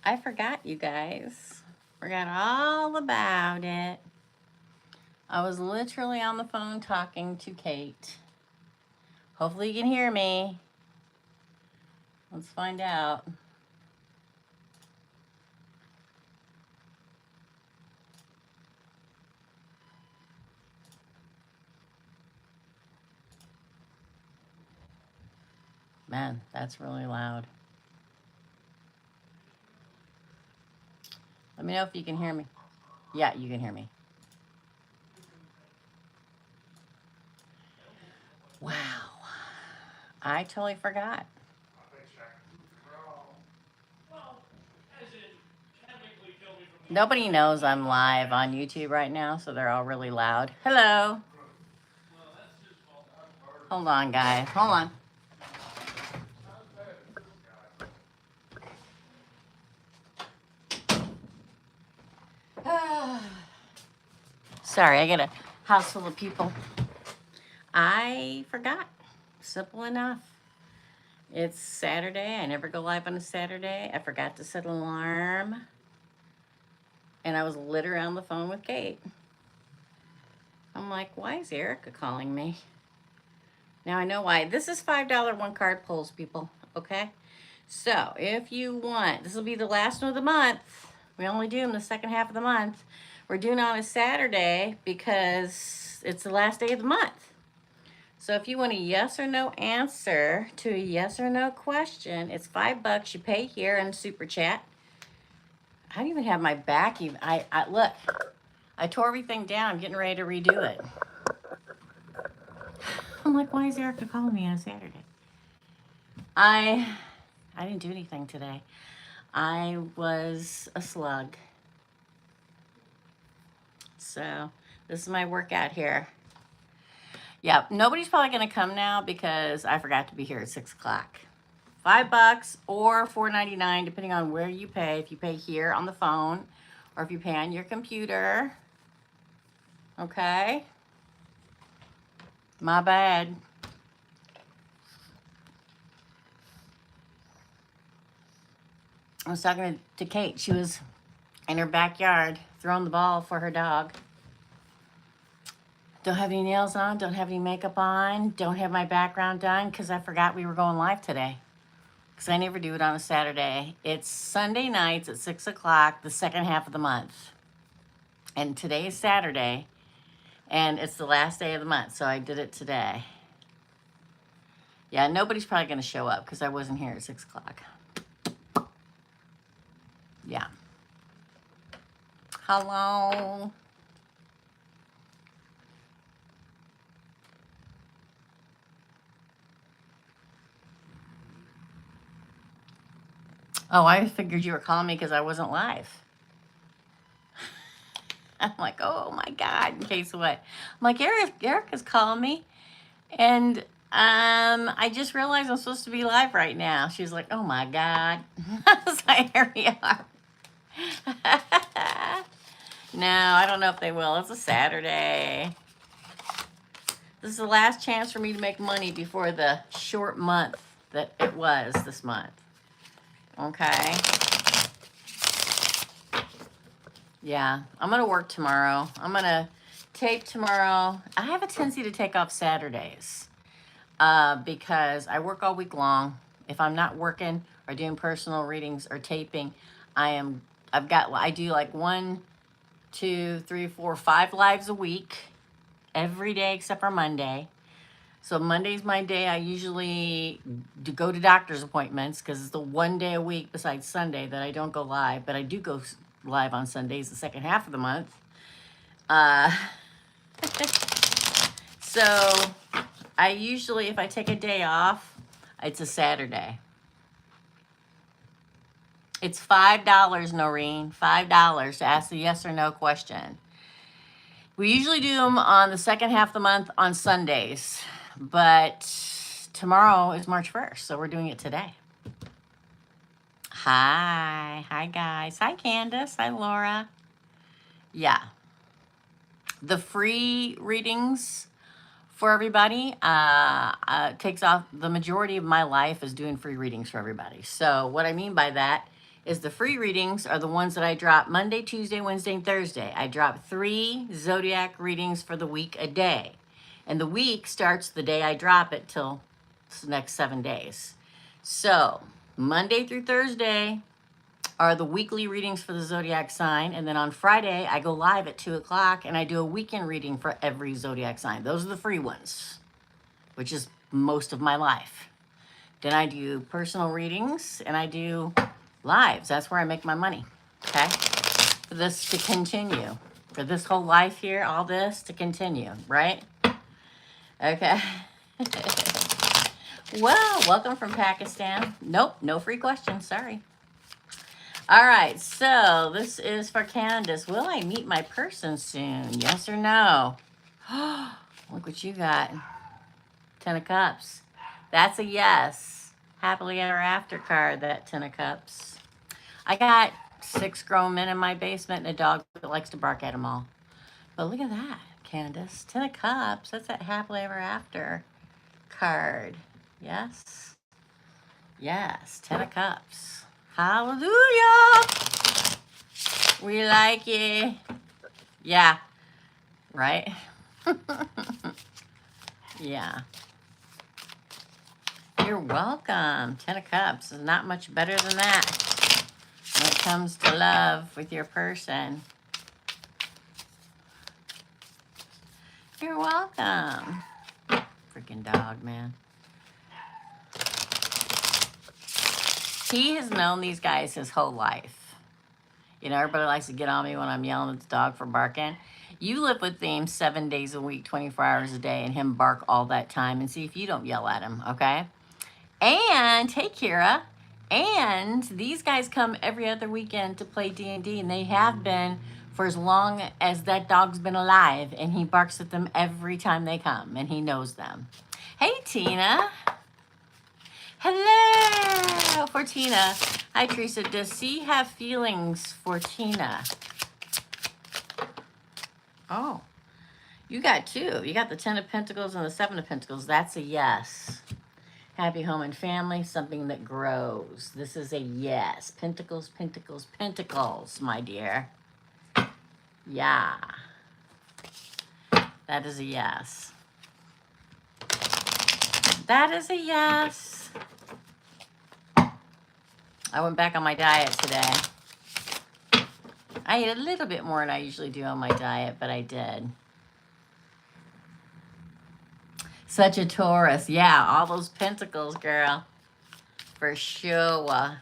I forgot, you guys. Forgot all about it. I was literally on the phone talking to Kate. Hopefully you can hear me. Let's find out. Man, that's really loud. Let me know if you can hear me. Yeah, you can hear me. Wow. I totally forgot. Nobody knows I'm live on YouTube right now, so they're all really loud. Hello. Hold on, guys. Hold on. Sorry, I got a house full of people. I forgot. Simple enough. It's Saturday. I never go live on a Saturday. I forgot to set an alarm. And I was literally on the phone with Kate. I'm like, why is Erica calling me? Now I know why. This is $5 one card pulls, people. Okay? So if you want, this will be the last one of the month. We only do them the second half of the month. We're doing it on a Saturday because it's the last day of the month. So if you want a yes or no answer to a yes or no question, it's $5. You pay here in Super Chat. I don't even have my back. I look, I tore everything down. I'm getting ready to redo it. I'm like, why is Erica calling me on a Saturday? I didn't do anything today. I was a slug. So this is my workout here. Yeah, nobody's probably going to come now because I forgot to be here at 6 o'clock. $5 or $4.99, depending on where you pay. If you pay here on the phone or if you pay on your computer. Okay. My bad. I was talking to Kate. She was in her backyard throwing the ball for her dog. Don't have any nails on, don't have any makeup on, don't have my background done because I forgot we were going live today. Because I never do it on a Saturday. It's Sunday nights at 6 o'clock, the second half of the month. And today is Saturday, and it's the last day of the month, so I did it today. Yeah, nobody's probably going to show up because I wasn't here at 6 o'clock. Yeah. Hello. Oh, I figured you were calling me because I wasn't live. I'm like, oh my God, in case what? I'm like, Erica's calling me. And I just realized I'm supposed to be live right now. She's like, oh my God. I was like, here we are. No, I don't know if they will. It's a Saturday. This is the last chance for me to make money before the short month that it was this month. Okay. Yeah, I'm going to work tomorrow. I'm going to tape tomorrow. I have a tendency to take off Saturdays because I work all week long. If I'm not working or doing personal readings or taping, I do like 1, 2, 3, 4, 5 lives a week, every day except for Monday. So Monday's my day. I usually go to doctor's appointments because it's the one day a week besides Sunday that I don't go live, but I do go live on Sundays, the second half of the month. So I usually, if I take a day off, it's a Saturday. It's $5, Noreen, $5 to ask the yes or no question. We usually do them on the second half of the month on Sundays, but tomorrow is March 1st, so we're doing it today. Hi guys. Hi Candace. Hi Laura. Yeah. The free readings for everybody takes off the majority of my life is doing free readings for everybody. So what I mean by that is the free readings are the ones that I drop Monday, Tuesday, Wednesday, and Thursday. I drop 3 zodiac readings for the week a day. And the week starts the day I drop it till the next 7 days. So Monday through Thursday are the weekly readings for the zodiac sign. And then on Friday, I go live at 2 o'clock and I do a weekend reading for every zodiac sign. Those are the free ones, which is most of my life. Then I do personal readings and I do lives. That's where I make my money. Okay. For this to continue. For this whole life here, all this to continue, right? Okay. Well, welcome from Pakistan. Nope, no free questions. Sorry. All right, so this is for Candace. Will I meet my person soon? Yes or no? Look what you got. 10 of Cups. That's a yes. Happily ever after card, that 10 of Cups. I got 6 grown men in my basement and a dog that likes to bark at them all. But look at that, Candace. 10 of Cups. That's that happily ever after card. Yes. Yes. 10 of Cups. Hallelujah. We like it. Yeah. Right? Yeah. You're welcome. 10 of Cups is not much better than that when it comes to love with your person. You're welcome. Freaking dog, man. He has known these guys his whole life. You know, everybody likes to get on me when I'm yelling at the dog for barking. You live with him 7 days a week, 24 hours a day, and him bark all that time, and see if you don't yell at him, okay? And, hey, Kira, and these guys come every other weekend to play D&D, and they have been for as long as that dog's been alive, and he barks at them every time they come, and he knows them. Hey, Tina. Hello, for Tina. Hi, Teresa. Does C have feelings for Tina? Oh, you got 2. You got the 10 of Pentacles and the 7 of Pentacles. That's a yes. Happy home and family, something that grows. This is a yes. Pentacles, Pentacles, Pentacles, my dear. Yeah. That is a yes. That is a yes. I went back on my diet today. I ate a little bit more than I usually do on my diet, but I did. Such a Taurus. Yeah, all those pentacles, girl. For sure.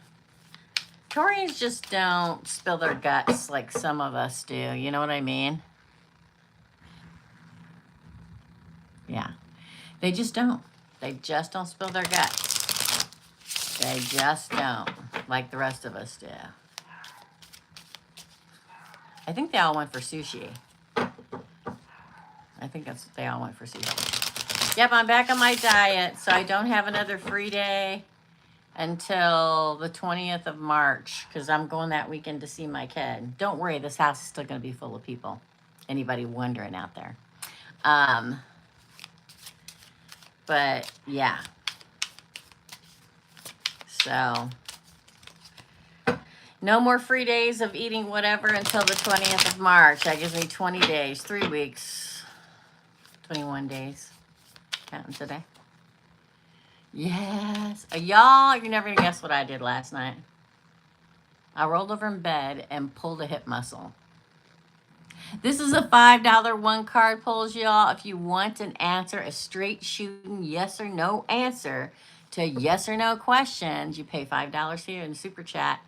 Taurians just don't spill their guts like some of us do. You know what I mean? Yeah. They just don't. They just don't spill their guts. They just don't, like the rest of us do. I think they all went for sushi. I think that's what they all went for sushi. Yep, I'm back on my diet, so I don't have another free day until the 20th of March, because I'm going that weekend to see my kid. Don't worry, this house is still going to be full of people. Anybody wondering out there. But, yeah. So, no more free days of eating whatever until the 20th of March. That gives me 20 days, 3 weeks, 21 days. Counting today. Yes. Y'all, you're never going to guess what I did last night. I rolled over in bed and pulled a hip muscle. This is a $5 one card pulls, y'all. If you want an answer, a straight shooting yes or no answer to yes or no questions, you pay $5 here in the super chat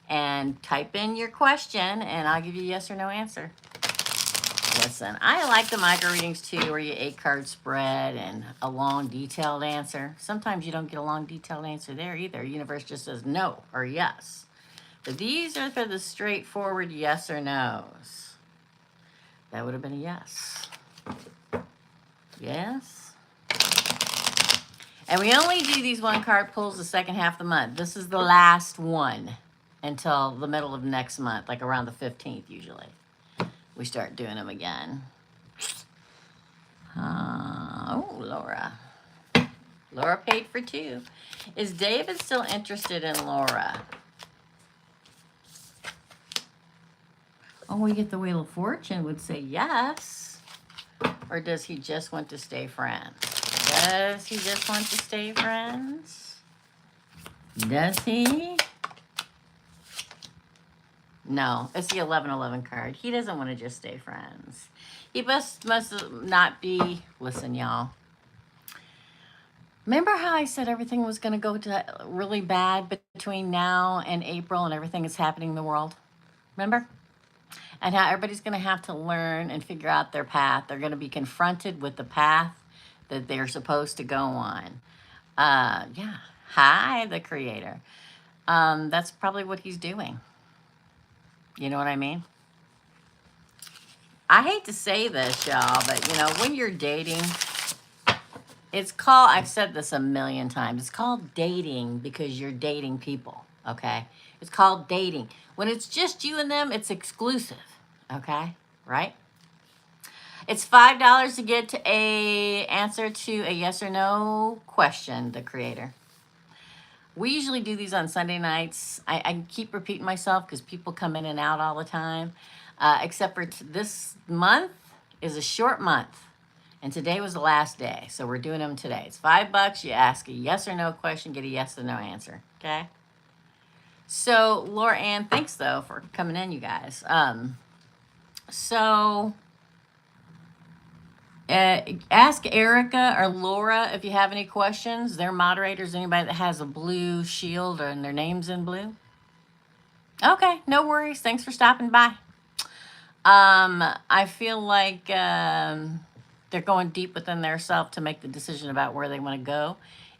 and type in your question and I'll give you a yes or no answer. Listen, I like the micro readings too, where you 8-card spread and a long detailed answer. Sometimes you don't get a long detailed answer there either. Universe just says no or yes. But these are for the straightforward yes or no's. That would have been a yes. Yes. And we only do these one card pulls the second half of the month. This is the last one until the middle of next month, like around the 15th usually. We start doing them again. Oh, Laura. Laura paid for 2. Is David still interested in Laura? Oh, we get the Wheel of Fortune would say yes. Or does he just want to stay friends? Does he just want to stay friends? Does he? No, it's the 1111 card. He doesn't want to just stay friends. He must not be. Listen, y'all. Remember how I said everything was going to go to really bad between now and April and everything is happening in the world? Remember? And how everybody's going to have to learn and figure out their path. They're going to be confronted with the path that they're supposed to go on. Yeah. Hi, the creator. That's probably what he's doing. You know what I mean? I hate to say this, y'all, but you know, when you're dating, it's called, I've said this a million times, it's called dating because you're dating people, okay? It's called dating. When it's just you and them, it's exclusive, okay? Right? It's $5 to get to a answer to a yes or no question, the creator. We usually do these on Sunday nights. I keep repeating myself because people come in and out all the time. Except for this month is a short month. And today was the last day. So we're doing them today. It's $5. You ask a yes or no question, get a yes or no answer. Okay? So, Laura Ann, thanks though for coming in, you guys. Ask Erica or Laura if you have any questions. They're moderators. Anybody that has a blue shield and their name's in blue. Okay, no worries. Thanks for stopping by. I feel like they're going deep within their self to make the decision about where they want to go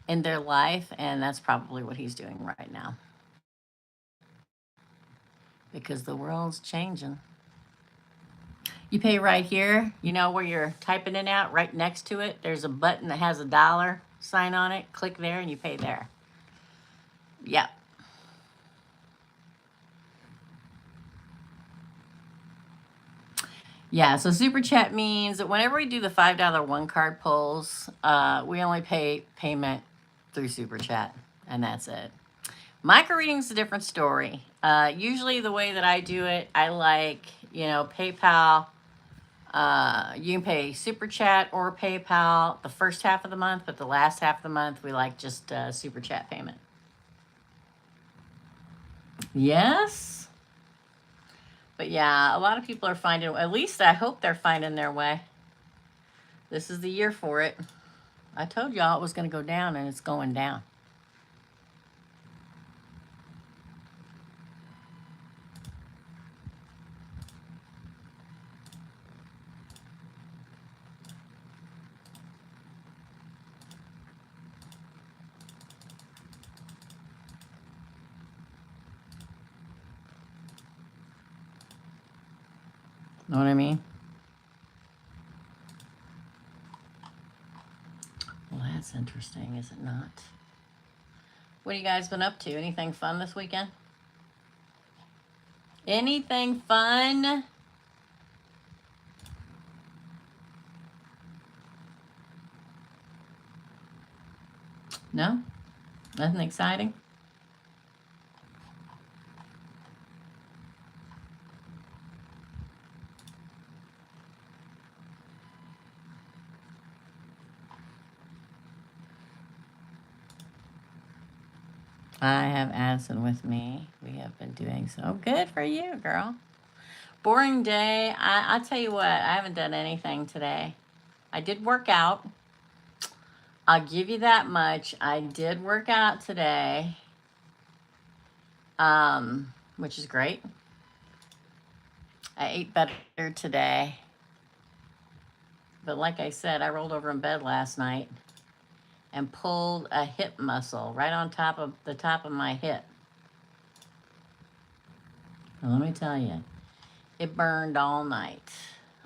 in their life, and that's probably what he's doing right now. Because the world's changing. You pay right here, you know, where you're typing it out, right next to it, there's a button that has a dollar sign on it. Click there and you pay there. Yep. Yeah, so super chat means that whenever we do the $5 one card pulls, we only pay payment through super chat, and that's it. Micro reading's a different story. Usually the way that I do it, I like, you know, PayPal. You can pay super chat or PayPal the first half of the month, but the last half of the month we like just super chat payment. Yes. But yeah, a lot of people are finding, at least I hope they're finding their way. This is the year for it. I told y'all it was going to go down, and it's going down. Know what I mean? Well, that's interesting, is it not? What have you guys been up to? Anything fun this weekend? Anything fun? No? Nothing exciting? I have Addison with me. We have been doing so good for you, girl. Boring day. I'll tell you what, I haven't done anything today. I did work out. I'll give you that much. I did work out today, which is great. I ate better today. But like I said, I rolled over in bed last night and pulled a hip muscle right on top of the top of my hip. And let me tell you, it burned all night.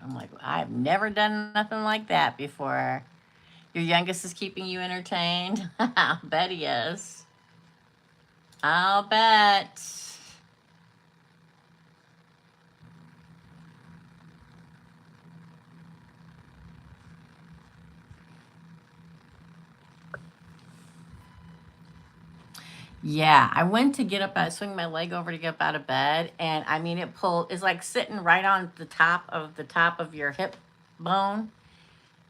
I'm like, I've never done nothing like that before. Your youngest is keeping you entertained? I'll bet he is. I'll bet. Yeah, I went to get up, I swing my leg over to get up out of bed, and I mean, it pulled, it's like sitting right on the top of your hip bone.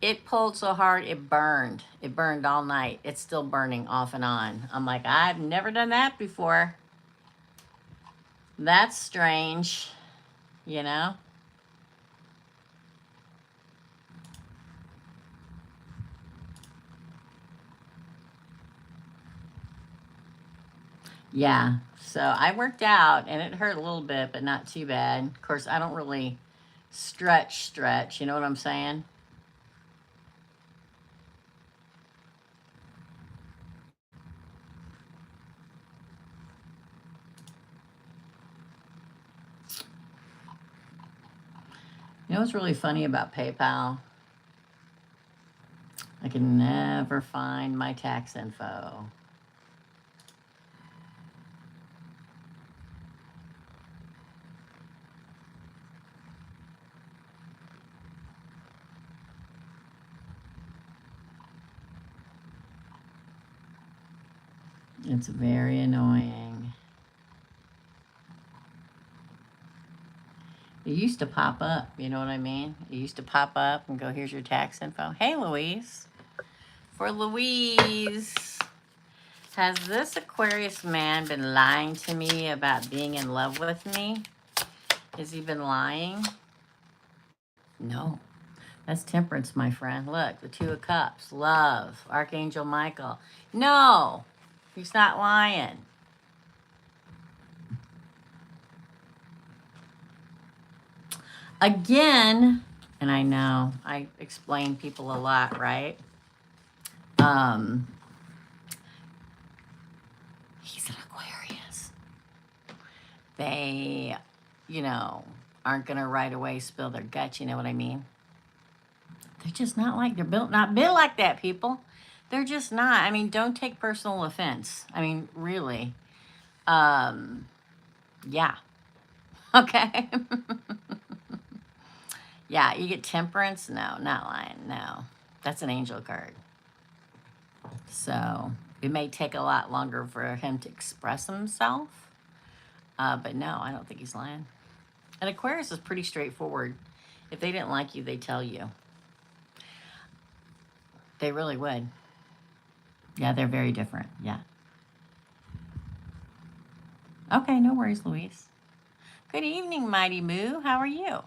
It pulled so hard, it burned. It burned all night. It's still burning off and on. I'm like, I've never done that before. That's strange, you know? Yeah. So I worked out and it hurt a little bit, but not too bad. Of course, I don't really stretch. You know what I'm saying? You know what's really funny about PayPal? I can never find my tax info. It's very annoying. It used to pop up, you know what I mean? It used to pop up and go, here's your tax info. Hey, Louise. For Louise, has this Aquarius man been lying to me about being in love with me? Has he been lying? No. That's temperance, my friend. Look, the Two of Cups, love, Archangel Michael. No, he's not lying. Again, and I know I explain people a lot, right? He's an Aquarius. They, you know, aren't gonna right away spill their guts, you know what I mean? They're just not like, they're not built like that, people. They're just not. I mean, don't take personal offense. I mean, really. Yeah. Okay. Yeah, you get temperance? No, not lying. No. That's an angel card. So it may take a lot longer for him to express himself. But no, I don't think he's lying. And Aquarius is pretty straightforward. If they didn't like you, they tell you. They really would. Yeah, they're very different. Yeah. Okay, no worries, Louise. Good evening, Mighty Moo. How are you?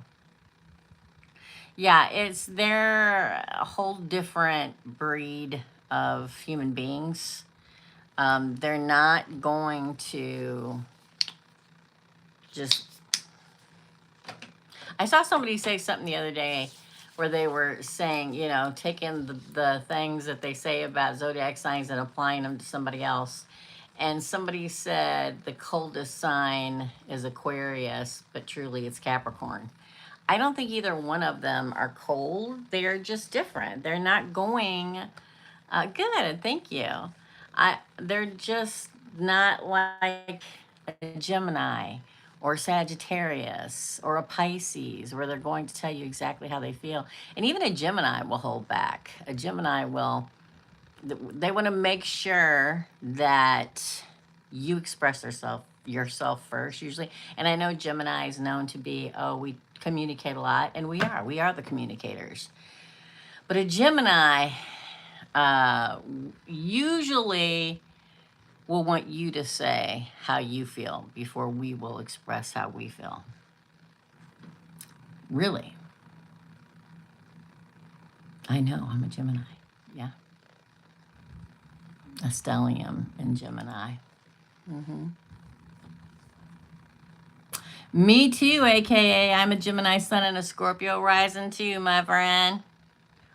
Yeah, they're a whole different breed of human beings. They're not going to just. I saw somebody say something the other day where they were saying, you know, taking the things that they say about zodiac signs and applying them to somebody else. And somebody said the coldest sign is Aquarius, but truly it's Capricorn. I don't think either one of them are cold. They're just different. They're not going good. Thank you. They're just not like a Gemini or Sagittarius or a Pisces, where they're going to tell you exactly how they feel. And even a Gemini will hold back. A Gemini will, they want to make sure that you express yourself first, usually. And I know Gemini is known to be, oh, we communicate a lot, and we are the communicators. But a Gemini usually will want you to say how you feel before we will express how we feel. Really. I know, I'm a Gemini. Yeah. A stellium in Gemini. Mm-hmm. Me too, aka I'm a Gemini sun and a Scorpio rising too, my friend.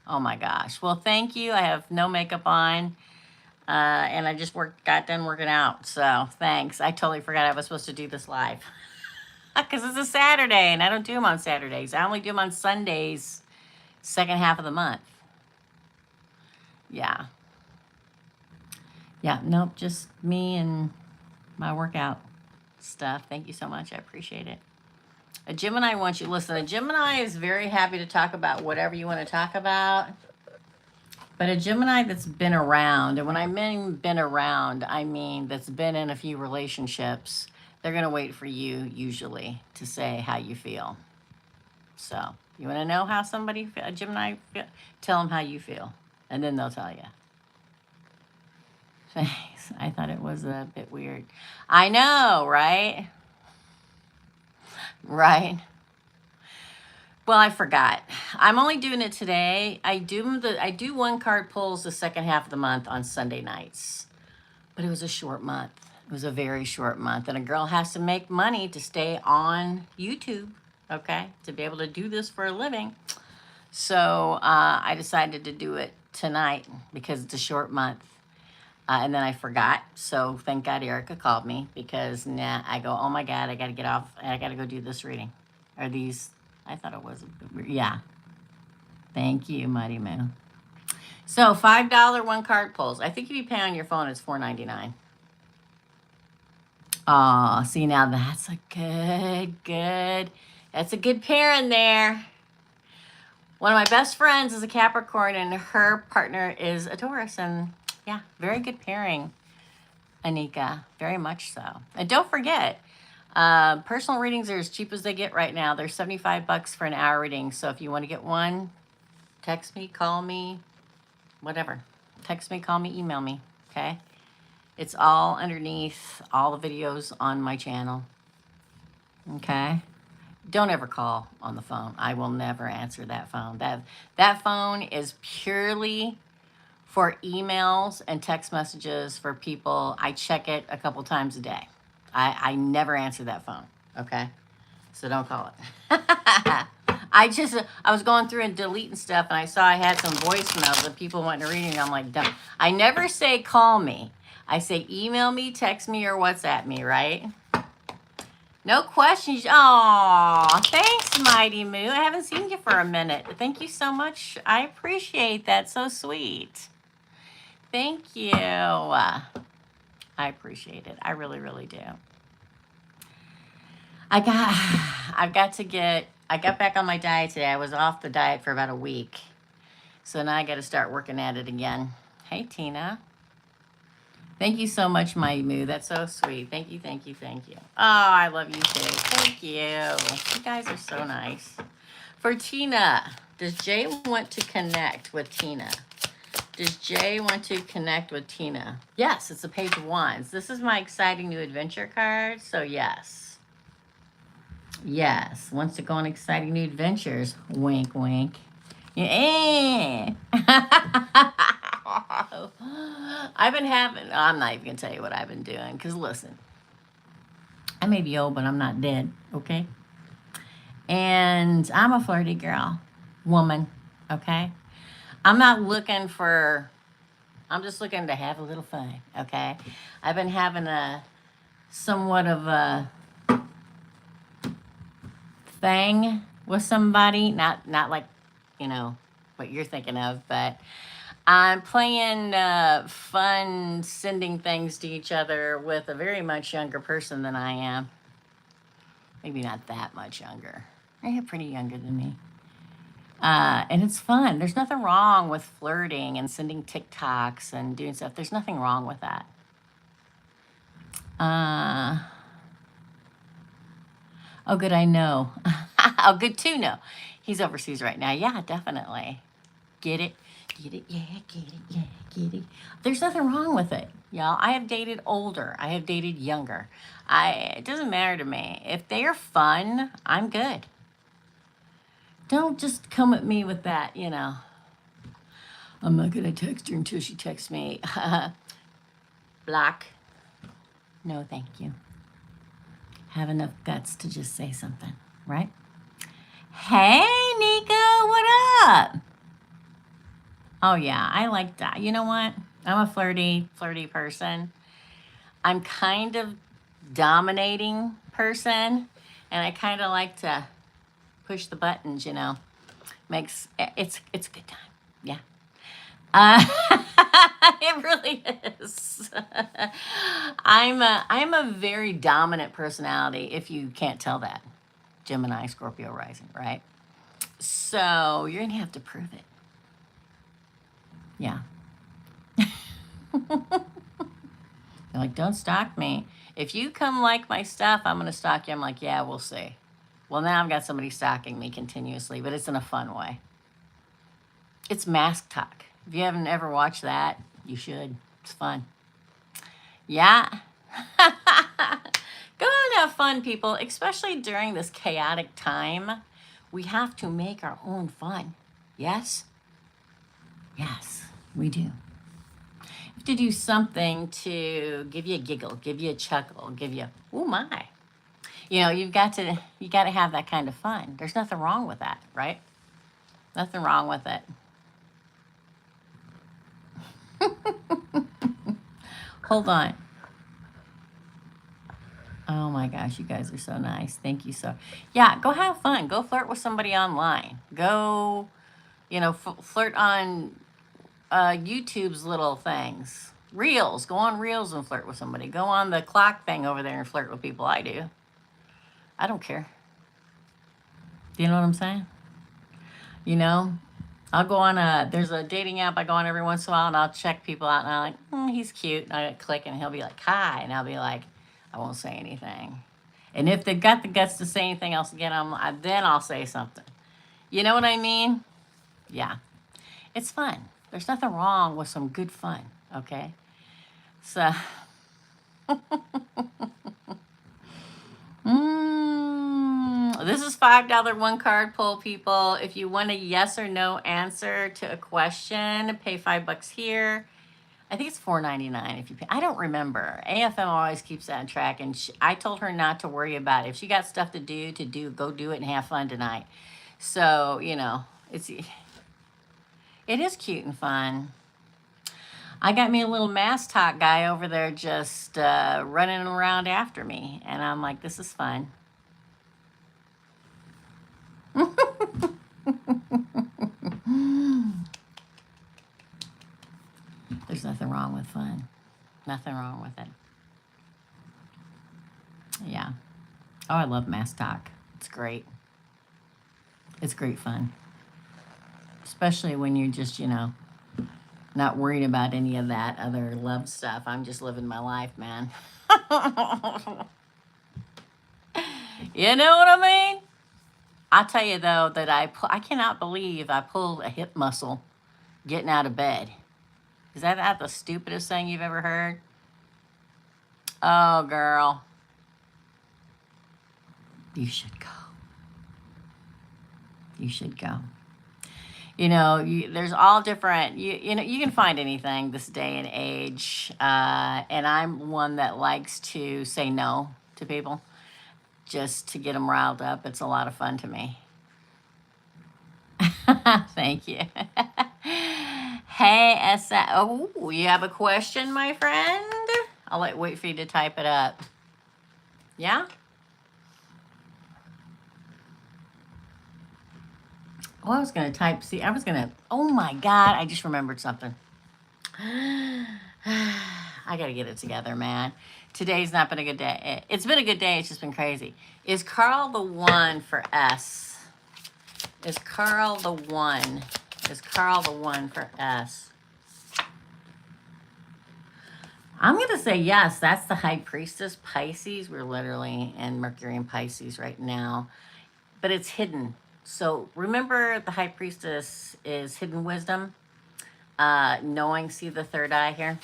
Oh my gosh. Well, thank you. I have no makeup on. And I just got done working out. So thanks. I totally forgot I was supposed to do this live. Because it's a Saturday and I don't do them on Saturdays. I only do them on Sundays, second half of the month. Yeah. Yeah, nope, just me and my workout stuff. Thank you so much. I appreciate it. A Gemini wants you, listen, a Gemini is very happy to talk about whatever you want to talk about. But a Gemini that's been around, and when I mean been around, I mean that's been in a few relationships, they're going to wait for you usually to say how you feel. So, you want to know how somebody, a Gemini, feel? Tell them how you feel, and then they'll tell you. Thanks. I thought it was a bit weird. I know, right? Right. Well, I forgot. I'm only doing it today. I do one card pulls the second half of the month on Sunday nights. But it was a short month. It was a very short month. And a girl has to make money to stay on YouTube, okay? To be able to do this for a living. So I decided to do it tonight because it's a short month. And then I forgot. So thank God Erica called me because I go, oh my God, I got to get off. I got to go do this reading. Are these, I thought it was, yeah. Thank you, Mighty Moo. So $5 one card pulls. I think if you pay on your phone, it's $4.99. Oh, see now that's a that's a good pair in there. One of my best friends is a Capricorn and her partner is a Taurus. And yeah, very good pairing, Anika. Very much so. And don't forget, personal readings are as cheap as they get right now. They're $75 for an hour reading. So if you want to get one, text me, call me, whatever. Text me, call me, email me. Okay? It's all underneath all the videos on my channel. Okay? Don't ever call on the phone. I will never answer that phone. That phone is purely for emails and text messages for people. I check it a couple times a day. I never answer that phone. Okay? So don't call it. I was going through and deleting stuff and I saw I had some voicemails of people wanting to read me. I'm like, don't. I never say call me. I say email me, text me, or WhatsApp me, right? No questions. Aw, thanks, Mighty Moo. I haven't seen you for a minute. Thank you so much. I appreciate that. So sweet. Thank you. I appreciate it. I really, really do. I got back on my diet today. I was off the diet for about a week. So now I got to start working at it again. Hey, Tina. Thank you so much, Mighty Moo. That's so sweet. Thank you, thank you, thank you. Oh, I love you too. Thank you. You guys are so nice. For Tina, does Jay want to connect with Tina? Does Jay want to connect with Tina? Yes, it's a page of wands. This is my exciting new adventure card. So yes. Yes, wants to go on exciting new adventures. Wink, wink. Yeah. I've been having, I'm not even going to tell you what I've been doing. Because listen, I may be old, but I'm not dead. Okay? And I'm a flirty girl. Woman. Okay? I'm not looking for, I'm just looking to have a little fun. Okay? I've been having a somewhat of a thing with somebody. Not like, what you're thinking of, but I'm playing fun, sending things to each other with a very much younger person than I am. Maybe not that much younger. They're pretty younger than me. And it's fun. There's nothing wrong with flirting and sending TikToks and doing stuff. There's nothing wrong with that. Oh, good, I know. Oh, good to know. He's overseas right now. Yeah, definitely. Get it? Get it? Yeah, get it? Yeah, get it? There's nothing wrong with it, y'all. I have dated older. I have dated younger. It doesn't matter to me. If they are fun, I'm good. Don't just come at me with that, I'm not going to text her until she texts me. Block. No, thank you. Have enough guts to just say something, right? Hey, Nico, what up? Oh, yeah, I like that. You know what? I'm a flirty person. I'm kind of dominating person, and I kind of like to push the buttons, It's a good time. Yeah. It really is. I'm a very dominant personality, if you can't tell that. Gemini, Scorpio rising, right? So you're going to have to prove it. Yeah. They're like, don't stalk me. If you come like my stuff, I'm going to stalk you. I'm like, yeah, we'll see. Well, now I've got somebody stalking me continuously, but it's in a fun way. It's Mask Talk. If you haven't ever watched that, you should. It's fun. Yeah. Go and have fun, people, especially during this chaotic time. We have to make our own fun. Yes? Yes, we do. You have to do something to give you a giggle, give you a chuckle, give you, oh my. You know, you got to have that kind of fun. There's nothing wrong with that, right? Nothing wrong with it. Hold on. Oh my gosh, you guys are so nice. Thank you so. Yeah, go have fun. Go flirt with somebody online. Go, you know, flirt on YouTube's little things. Reels. Go on Reels and flirt with somebody. Go on the clock thing over there and flirt with people. I do. I don't care. Do you know what I'm saying? You know, I'll go on there's a dating app I go on every once in a while and I'll check people out and I'm like, he's cute. And I click and he'll be like, hi. And I'll be like, I won't say anything. And if they've got the guts to say anything else again, then I'll say something. You know what I mean? Yeah. It's fun. There's nothing wrong with some good fun, okay? So, this is $5 one card pull, people. If you want a yes or no answer to a question, pay $5 here. I think it's $4.99 if you pay. I don't remember. AFM always keeps that on track, and I told her not to worry about it. If she got stuff to do, go do it and have fun tonight. So, you know, it is cute and fun. I got me a little Mask Talk guy over there just running around after me, and I'm like, this is fun. There's nothing wrong with fun. Nothing wrong with it. Yeah. Oh, I love Mask Talk. It's great. It's great fun. Especially when you're just, you know, not worried about any of that other love stuff. I'm just living my life, man. You know what I mean? I'll tell you, though, that I cannot believe I pulled a hip muscle getting out of bed. Is that not the stupidest thing you've ever heard? Oh, girl. You should go. You should go. You know, there's all different, you know, you can find anything this day and age. And I'm one that likes to say no to people just to get them riled up. It's a lot of fun to me. Thank you. Hey, oh, you have a question, my friend? I'll wait for you to type it up. Yeah? Oh, I was going to type, oh my God, I just remembered something. I got to get it together, man. Today's not been a good day. It's been a good day, it's just been crazy. Is Carl the one for S? Is Carl the one? Is Carl the one for S? I'm going to say yes. That's the High Priestess Pisces. We're literally in Mercury and Pisces right now. But it's hidden. So remember, the High Priestess is hidden wisdom. Knowing, see the third eye here?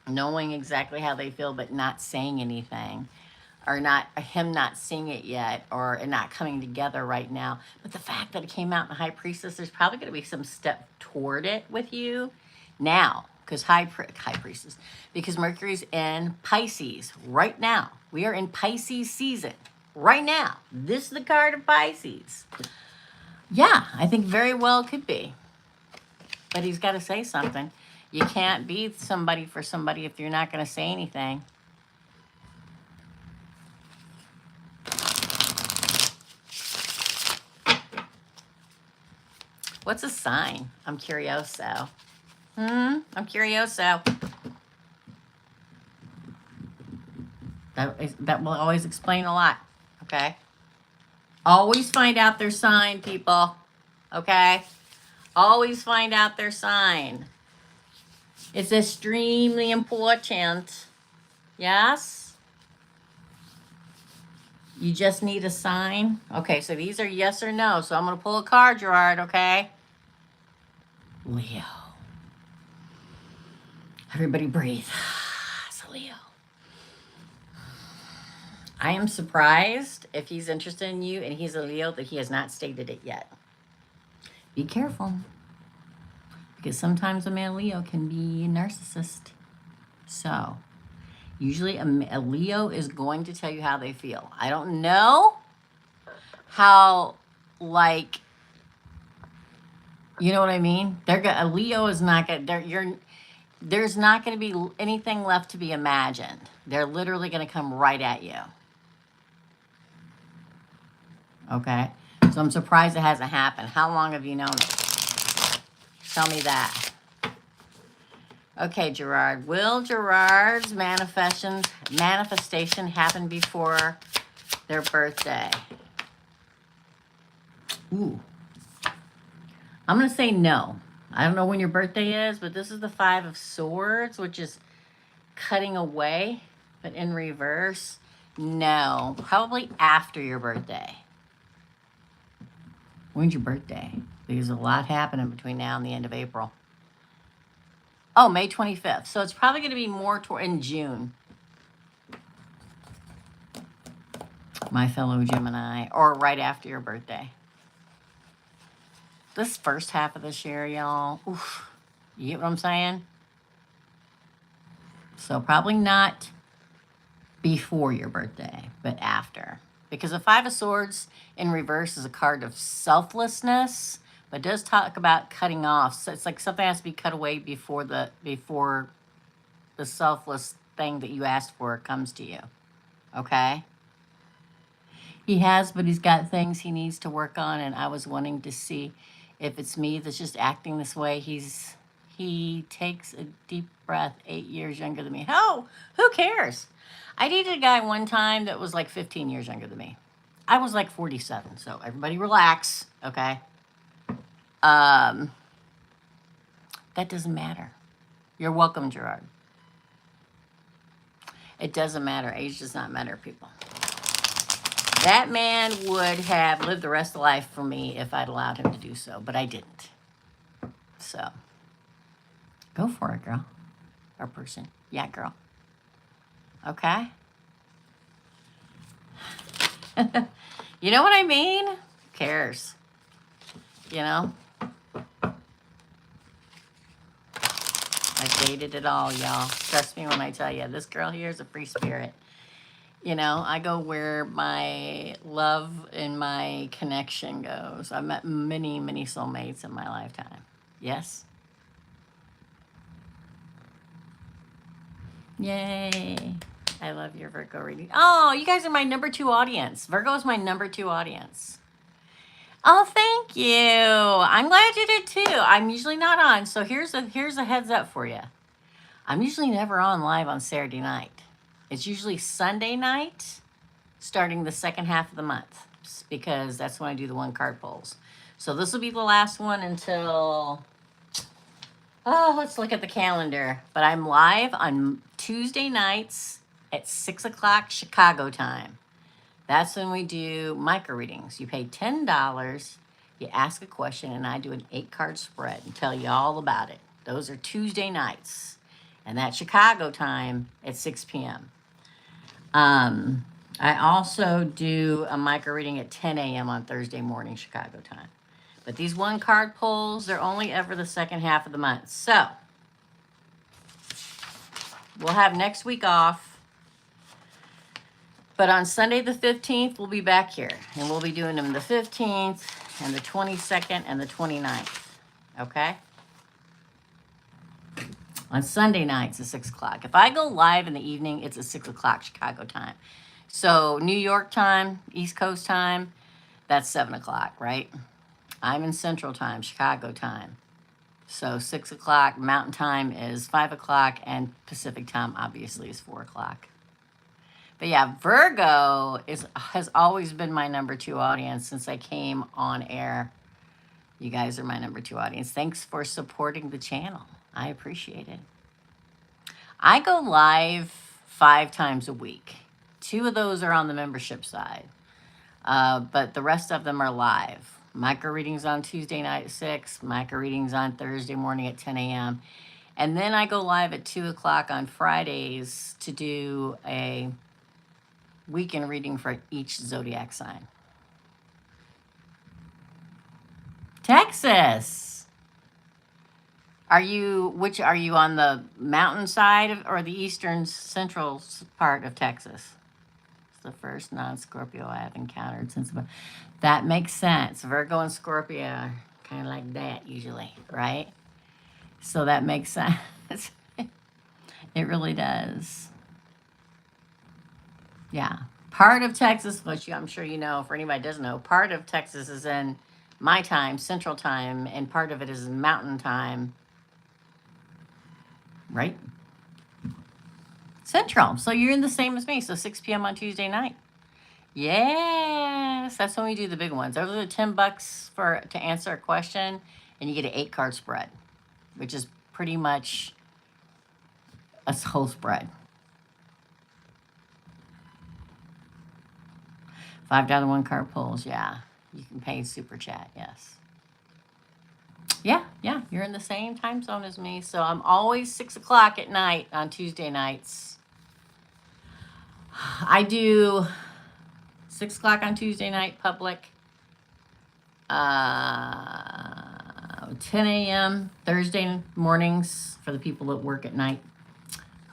Knowing exactly how they feel, but not saying anything. Or him not seeing it yet, or it not coming together right now. But the fact that it came out in the High Priestess, there's probably going to be some step toward it with you now. Because High Priestess. Because Mercury's in Pisces right now. We are in Pisces season right now. This is the card of Pisces. Yeah, I think very well could be. But he's got to say something. You can't be somebody for somebody if you're not going to say anything. What's a sign? I'm curioso. I'm curioso. That will always explain a lot. Okay? Always find out their sign, people. Okay? Always find out their sign. It's extremely important. Yes? You just need a sign. Okay, so these are yes or no. So I'm going to pull a card, Gerard, okay? Leo. Everybody breathe. It's a Leo. I am surprised if he's interested in you and he's a Leo that he has not stated it yet. Be careful. Because sometimes a male Leo can be a narcissist. So, usually a Leo is going to tell you how they feel. I don't know how, like, you know what I mean? A Leo is not gonna. There's not going to be anything left to be imagined. They're literally going to come right at you. Okay, so I'm surprised it hasn't happened. How long have you known it? Tell me that. Okay, Gerard. Will Gerard's manifestation happen before their birthday? Ooh. I'm going to say no. I don't know when your birthday is, but this is the 5 of Swords, which is cutting away, but in reverse. No. Probably after your birthday. When's your birthday? Because a lot happening between now and the end of April. Oh, May 25th. So it's probably going to be more in June. My fellow Gemini. Or right after your birthday. This first half of this year, y'all. Oof. You get what I'm saying? So probably not before your birthday, but after. Because the 5 of Swords in reverse is a card of selflessness, but does talk about cutting off. So it's like something has to be cut away before the selfless thing that you asked for comes to you. Okay? He has, but he's got things he needs to work on, and I was wanting to see if it's me that's just acting this way. He takes a deep breath, 8 years younger than me. Oh, who cares? I dated a guy one time that was like 15 years younger than me. I was like 47, so everybody relax, okay? That doesn't matter. You're welcome, Gerard. It doesn't matter. Age does not matter, people. That man would have lived the rest of life for me if I'd allowed him to do so, but I didn't. So, go for it, girl. Or person. Yeah, girl. Okay? You know what I mean? Who cares? You know? I've dated it all, y'all. Trust me when I tell you, this girl here is a free spirit. You know, I go where my love and my connection goes. I've met many, many soulmates in my lifetime. Yes? Yay. I love your Virgo reading. Oh, you guys are my number 2 audience. Virgo is my number 2 audience. Oh, thank you. I'm glad you did too. I'm usually not on, so here's a heads up for you. I'm usually never on live on Saturday night. It's usually Sunday night, starting the second half of the month, because that's when I do the 1 card pulls. So this will be the last one until, let's look at the calendar. But I'm live on Tuesday nights at 6 o'clock Chicago time. That's when we do micro readings. You pay $10, you ask a question, and I do an 8-card spread and tell you all about it. Those are Tuesday nights. And that's Chicago time at 6 p.m. I also do a micro reading at 10 a.m. on Thursday morning, Chicago time. But these 1 card pulls, they're only ever the second half of the month. So, we'll have next week off. But on Sunday the 15th, we'll be back here. And we'll be doing them the 15th and the 22nd and the 29th. Okay? On Sunday nights at 6 o'clock. If I go live in the evening, it's at 6 o'clock Chicago time. So New York time, East Coast time, that's 7 o'clock, right? I'm in Central time, Chicago time. So 6 o'clock Mountain time is 5 o'clock, and Pacific time obviously is 4 o'clock. But yeah, Virgo has always been my number 2 audience since I came on air. You guys are my number 2 audience. Thanks for supporting the channel. I appreciate it. I go live 5 times a week. 2 of those are on the membership side. But the rest of them are live. Micro readings on Tuesday night at 6, micro readings on Thursday morning at 10 a.m. And then I go live at 2 o'clock on Fridays to do a weekend reading for each zodiac sign. Texas. Are you on the mountain side or the eastern central part of Texas? It's the first non-Scorpio I have encountered since. That makes sense. Virgo and Scorpio are kind of like that usually, right? So that makes sense. It really does. Yeah. Part of Texas, which I'm sure you know, for anybody who doesn't know, part of Texas is in my time, Central Time, and part of it is Mountain Time. Right? Central. So you're in the same as me. So 6 p.m. on Tuesday night. Yes. That's when we do the big ones. Those are $10 to answer a question, and you get an 8-card spread, which is pretty much a whole spread. $5 1-card pulls. Yeah. You can pay super chat. Yes. Yeah, you're in the same time zone as me. So I'm always 6 o'clock at night on Tuesday nights. I do 6 o'clock on Tuesday night public. 10 a.m. Thursday mornings for the people that work at night.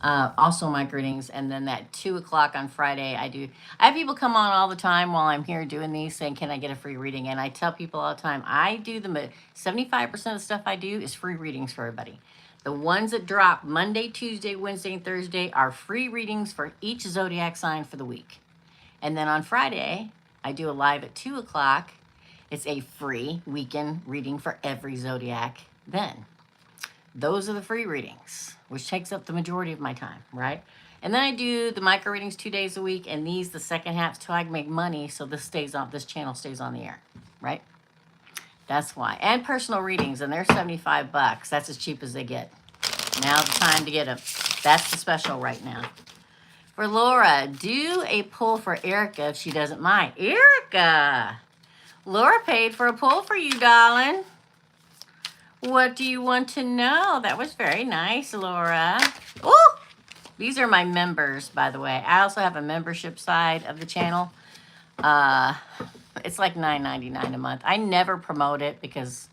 Also my greetings. And then that 2 o'clock on Friday, I have people come on all the time while I'm here doing these saying, can I get a free reading? And I tell people all the time, 75% of the stuff I do is free readings for everybody. The ones that drop Monday, Tuesday, Wednesday, and Thursday are free readings for each zodiac sign for the week. And then on Friday, I do a live at 2 o'clock. It's a free weekend reading for every zodiac then. Those are the free readings, which takes up the majority of my time, right? And then I do the micro readings 2 days a week, and these the second half till I make money, so this channel stays on the air, right? That's why. And personal readings, and they're $75. That's as cheap as they get. Now's the time to get them. That's the special right now. For Laura, do a pull for Erica if she doesn't mind. Erica! Laura paid for a pull for you, darling. What do you want to know? That was very nice, Laura. Oh, these are my members, by the way. I also have a membership side of the channel. It's like $9.99 a month. I never promote it because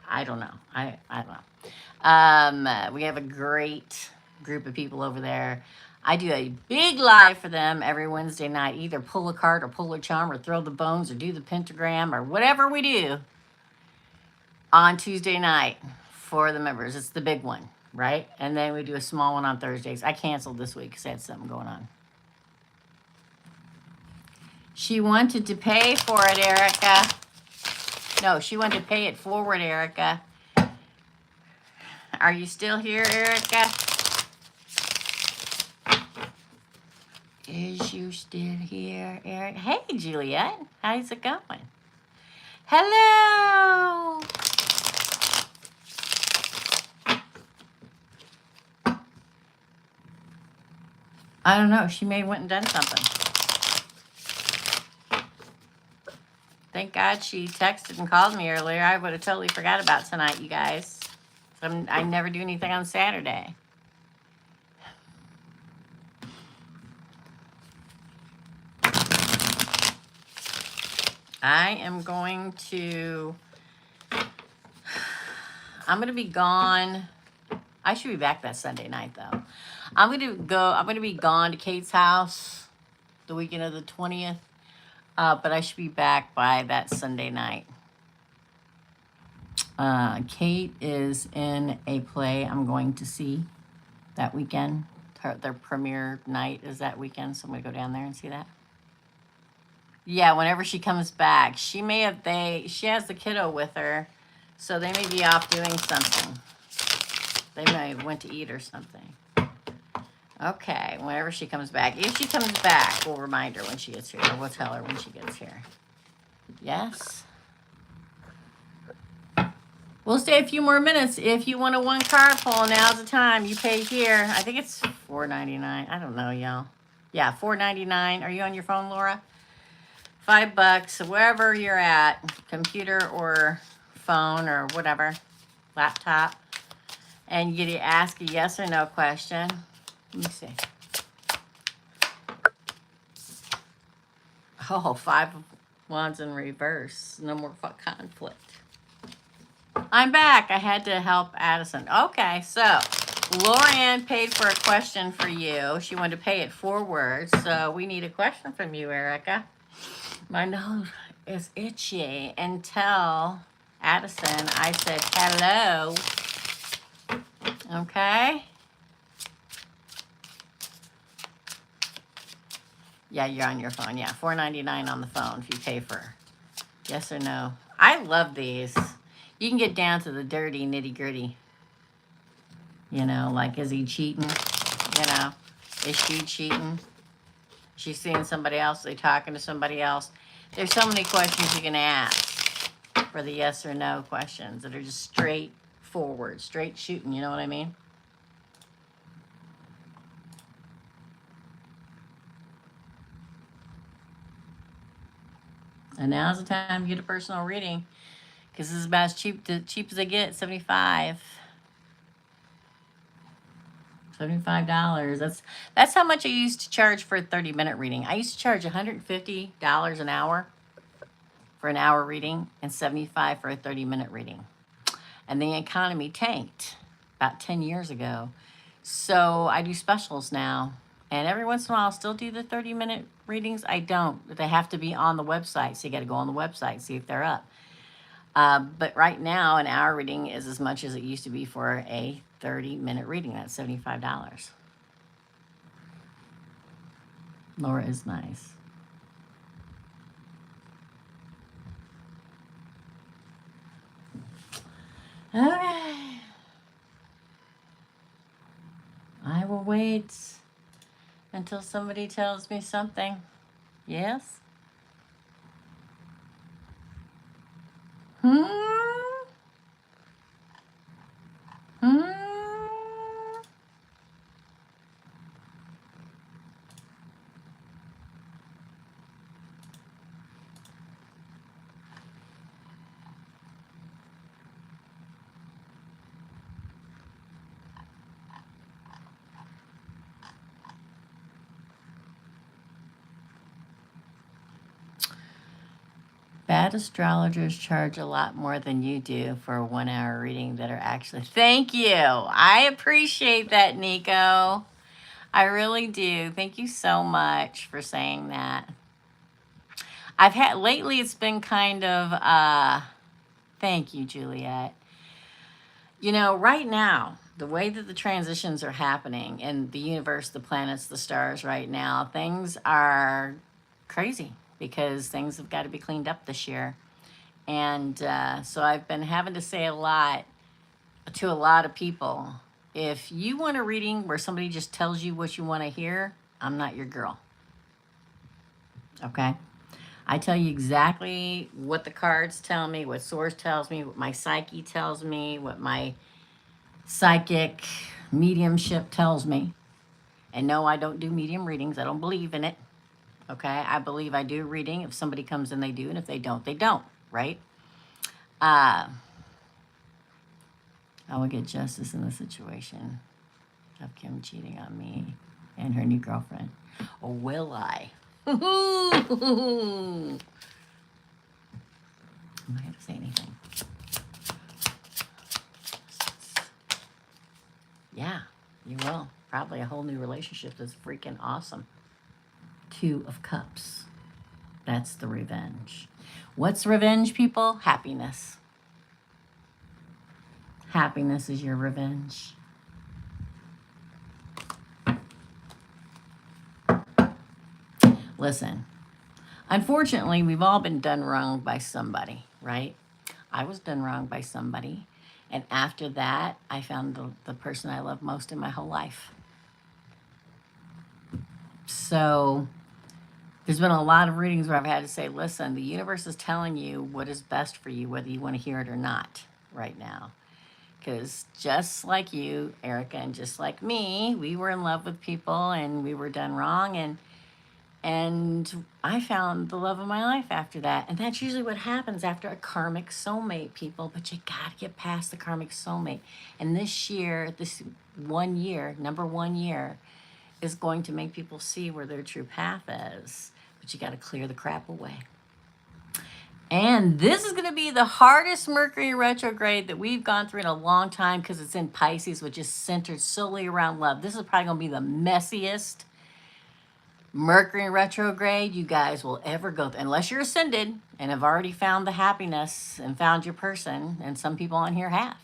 I don't know. I don't know. We have a great group of people over there. I do a big live for them every Wednesday night. Either pull a card or pull a charm or throw the bones or do the pentagram or whatever we do on Tuesday night for the members. It's the big one, right? And then we do a small one on Thursdays. I canceled this week because I had something going on. She wanted to pay for it, Erica. No, she wanted to pay it forward, Erica. Are you still here, Erica? Is you still here, Eric? Hey, Juliet. How's it going? Hello. I don't know. She may have went and done something. Thank God she texted and called me earlier. I would have totally forgot about tonight, you guys. I never do anything on Saturday. I'm going to be gone. I should be back that Sunday night, though. I'm going to be gone to Kate's house the weekend of the 20th. But I should be back by that Sunday night. Kate is in a play I'm going to see that weekend. Their premiere night is that weekend, so I'm going to go down there and see that. Yeah, whenever she comes back. She has the kiddo with her, so they may be off doing something. They may have went to eat or something. Okay, whenever she comes back. If she comes back, we'll remind her when she gets here. Or we'll tell her when she gets here. Yes? We'll stay a few more minutes. If you want a one card pull, now's the time. You pay here. I think it's $4.99. I don't know, y'all. Yeah, $4.99. Are you on your phone, Laura? $5, wherever you're at, computer or phone or whatever, laptop, and you get to ask a yes or no question. Let me see. Oh, 5 of Wands in reverse. No more conflict. I'm back. I had to help Addison. Okay, so Lauren paid for a question for you. She wanted to pay it forward, so we need a question from you, Erica. My nose is itchy. And tell Addison I said hello. Okay? Yeah, you're on your phone. Yeah, $4.99 on the phone if you pay for yes or no. I love these. You can get down to the dirty nitty gritty. You know, like, is he cheating? You know, is she cheating? She's seeing somebody else. They talking to somebody else. There's so many questions you can ask for the yes or no questions that are just straight forward, straight shooting. You know what I mean? And now's the time to get a personal reading, because this is about as cheap as they get. $75. That's how much I used to charge for a 30-minute reading. I used to charge $150 an hour for an hour reading and $75 for a 30-minute reading. And the economy tanked about 10 years ago. So I do specials now. And every once in a while I'll still do the 30-minute readings. I don't. They have to be on the website. So you got to go on the website, see if they're up. But right now, an hour reading is as much as it used to be for a 30-minute reading. That's $75. Laura is nice. Okay. I will wait until somebody tells me something. Yes? Hmm? Hmm? Bad astrologers charge a lot more than you do for a 1 hour reading that are actually. Thank you. I appreciate that, Nico. I really do. Thank you so much for saying that. I've had lately, it's been kind of, thank you, Juliet. You know, right now, the way that the transitions are happening in the universe, the planets, the stars right now, things are crazy because things have got to be cleaned up this year. And so I've been having to say a lot to a lot of people. If you want a reading where somebody just tells you what you want to hear, I'm not your girl. Okay? I tell you exactly what the cards tell me, what source tells me, what my psyche tells me, what my psychic mediumship tells me. And no, I don't do medium readings. I don't believe in it. Okay? I believe I do reading. If somebody comes in, they do. And if they don't, they don't. Right? I will get justice in the situation of Kim cheating on me and her new girlfriend. Or will I? I'm not going to say anything. Yeah, you will. Probably a whole new relationship that's freaking awesome. 2 of Cups. That's the revenge. What's revenge, people? Happiness. Happiness is your revenge. Listen, unfortunately, we've all been done wrong by somebody, right? I was done wrong by somebody. And after that, I found the person I love most in my whole life. So there's been a lot of readings where I've had to say, listen, the universe is telling you what is best for you, whether you want to hear it or not, right now. Because just like you, Erica, and just like me, we were in love with people and we were done wrong. And I found the love of my life after that. And that's usually what happens after a karmic soulmate, people. But you got to get past the karmic soulmate. And this year, this 1 year, number 1 year, is going to make people see where their true path is. But you got to clear the crap away. And this is going to be the hardest Mercury retrograde that we've gone through in a long time because it's in Pisces, which is centered solely around love. This is probably going to be the messiest Mercury retrograde you guys will ever go through, unless you're ascended and have already found the happiness and found your person, and some people on here have.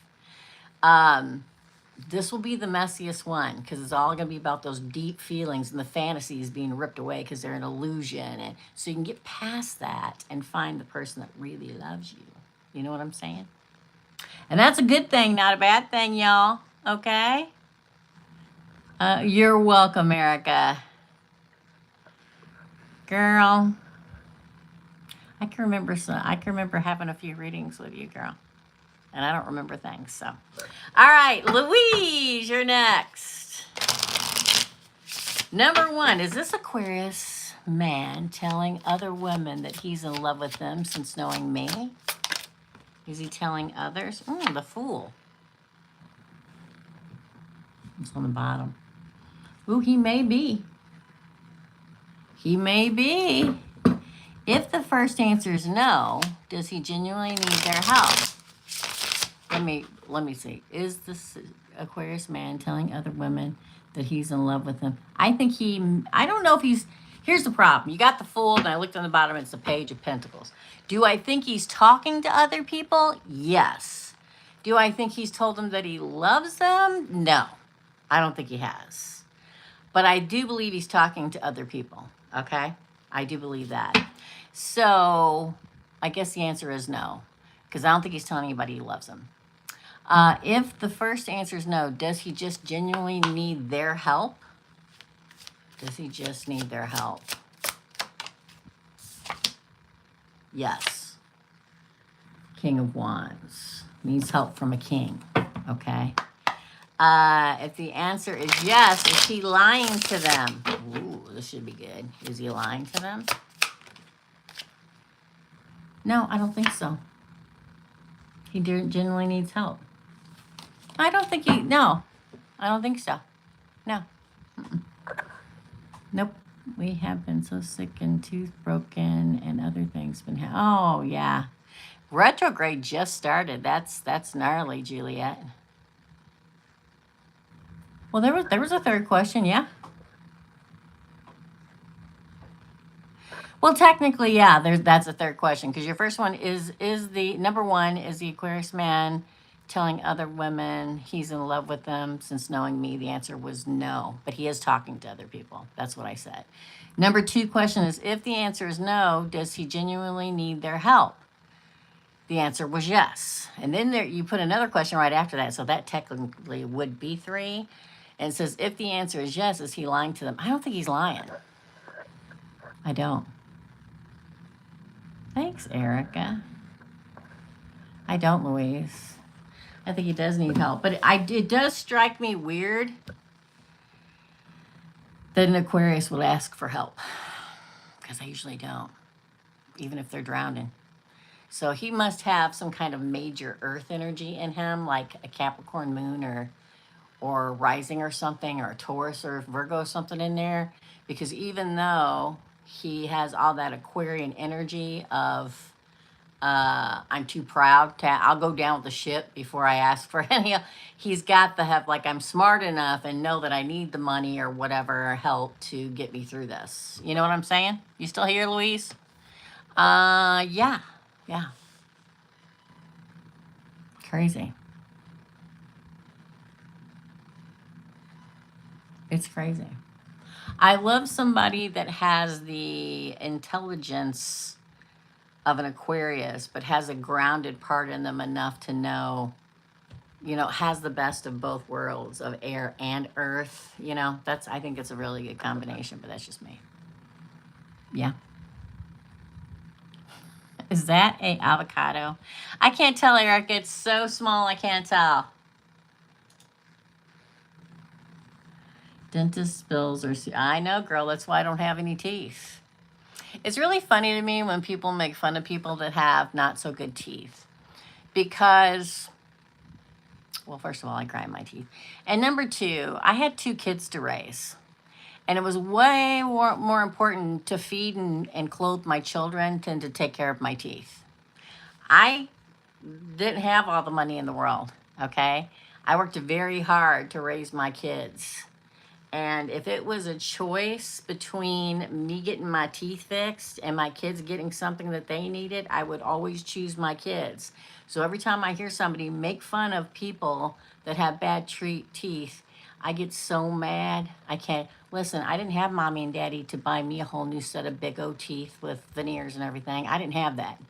This will be the messiest one because it's all going to be about those deep feelings and the fantasies being ripped away because they're an illusion. And so you can get past that and find the person that really loves you. You know what I'm saying? And that's a good thing, not a bad thing, y'all. Okay? You're welcome, Erica. Girl, I can remember having a few readings with you, girl. And I don't remember things, so. All right, Louise, you're next. Number 1, is this Aquarius man telling other women that he's in love with them since knowing me? Is he telling others? The Fool. It's on the bottom. Ooh, he may be. He may be. If the first answer is no, does he genuinely need their help? Let me see. Is this Aquarius man telling other women that he's in love with them? I don't know if here's the problem. You got the Fool, and I looked on the bottom, it's the Page of Pentacles. Do I think he's talking to other people? Yes. Do I think he's told them that he loves them? No. I don't think he has. But I do believe he's talking to other people, okay? I do believe that. So I guess the answer is no, because I don't think he's telling anybody he loves them. If the first answer is no, does he just genuinely need their help? Does he just need their help? Yes. King of Wands. Needs help from a king, okay? If the answer is yes, is he lying to them? Ooh, this should be good. Is he lying to them? No, I don't think so. He genuinely needs help. I don't think no. I don't think so. No. Nope. We have been so sick and tooth broken and other things been oh, yeah. Retrograde just started. That's gnarly, Juliet. Well, there was a third question, yeah. Well, technically, yeah, that's a third question because your first one is the number 1 is the Aquarius man telling other women he's in love with them since knowing me. The answer was no, but he is talking to other people. That's what I said. Number 2 question is if the answer is no, does he genuinely need their help? The answer was yes. And then you put another question right after that, so that technically would be 3. And it says if the answer is yes, is he lying to them? I don't think he's lying. I don't. Thanks, Erica. I don't, Louise. I think he does need help. But it does strike me weird that an Aquarius would ask for help. Because I usually don't. Even if they're drowning. So he must have some kind of major earth energy in him, like a Capricorn moon or rising or something, or a Taurus or Virgo or something in there. Because even though he has all that Aquarian energy of I'm too proud I'll go down with the ship before I ask for any. He's got to have I'm smart enough and know that I need the money or whatever help to get me through this. You know what I'm saying? You still here, Louise? Yeah. Crazy. It's crazy. I love somebody that has the intelligence of an Aquarius, but has a grounded part in them enough to know, has the best of both worlds of air and earth. I think it's a really good combination, but that's just me. Yeah. Is that a avocado? I can't tell, Eric. It's so small I can't tell. Dentist bills are... I know, girl. That's why I don't have any teeth. It's really funny to me when people make fun of people that have not so good teeth. Because, well, first of all, I grind my teeth. And number two, I had 2 kids to raise. And it was way more important to feed and clothe my children than to take care of my teeth. I didn't have all the money in the world, okay? I worked very hard to raise my kids. And if it was a choice between me getting my teeth fixed and my kids getting something that they needed, I would always choose my kids. So every time I hear somebody make fun of people that have bad teeth, I get so mad. I can't. Listen, I didn't have mommy and daddy to buy me a whole new set of big old teeth with veneers and everything. I didn't have that.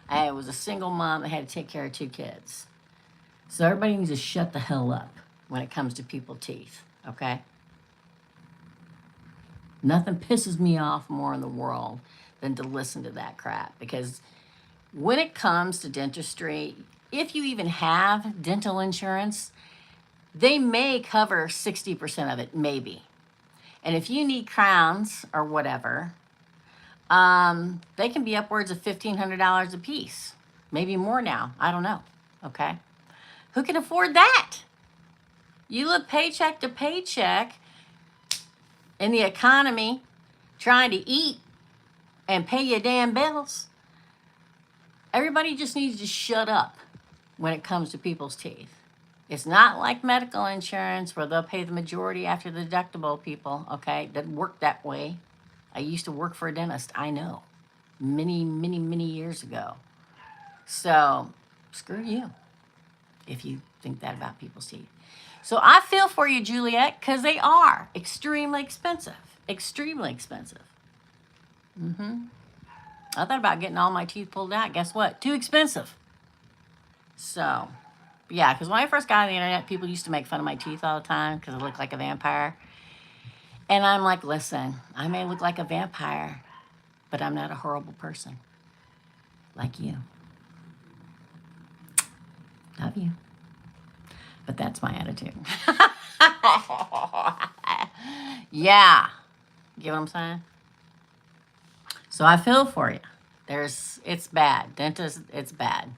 I was a single mom that had to take care of 2 kids. So everybody needs to shut the hell up when it comes to people's teeth, okay? Nothing pisses me off more in the world than to listen to that crap. Because when it comes to dentistry, if you even have dental insurance, they may cover 60% of it, maybe. And if you need crowns or whatever, they can be upwards of $1,500 a piece. Maybe more now. I don't know. Okay? Who can afford that? You live paycheck to paycheck in the economy trying to eat and pay your damn bills. Everybody just needs to shut up when it comes to people's teeth. It's not like medical insurance where they'll pay the majority after the deductible, people, okay? It doesn't work that way. I used to work for a dentist, I know. Many years ago. So, screw you if you think that about people's teeth. So I feel for you, Juliet, because they are extremely expensive. Extremely expensive. I thought about getting all my teeth pulled out. Guess what? Too expensive. So, yeah, because when I first got on the internet, people used to make fun of my teeth all the time because I looked like a vampire. And I'm like, listen, I may look like a vampire, but I'm not a horrible person. Like you. Love you. But that's my attitude. Yeah. You know what I'm saying? So I feel for you. It's bad. Dentist, it's bad.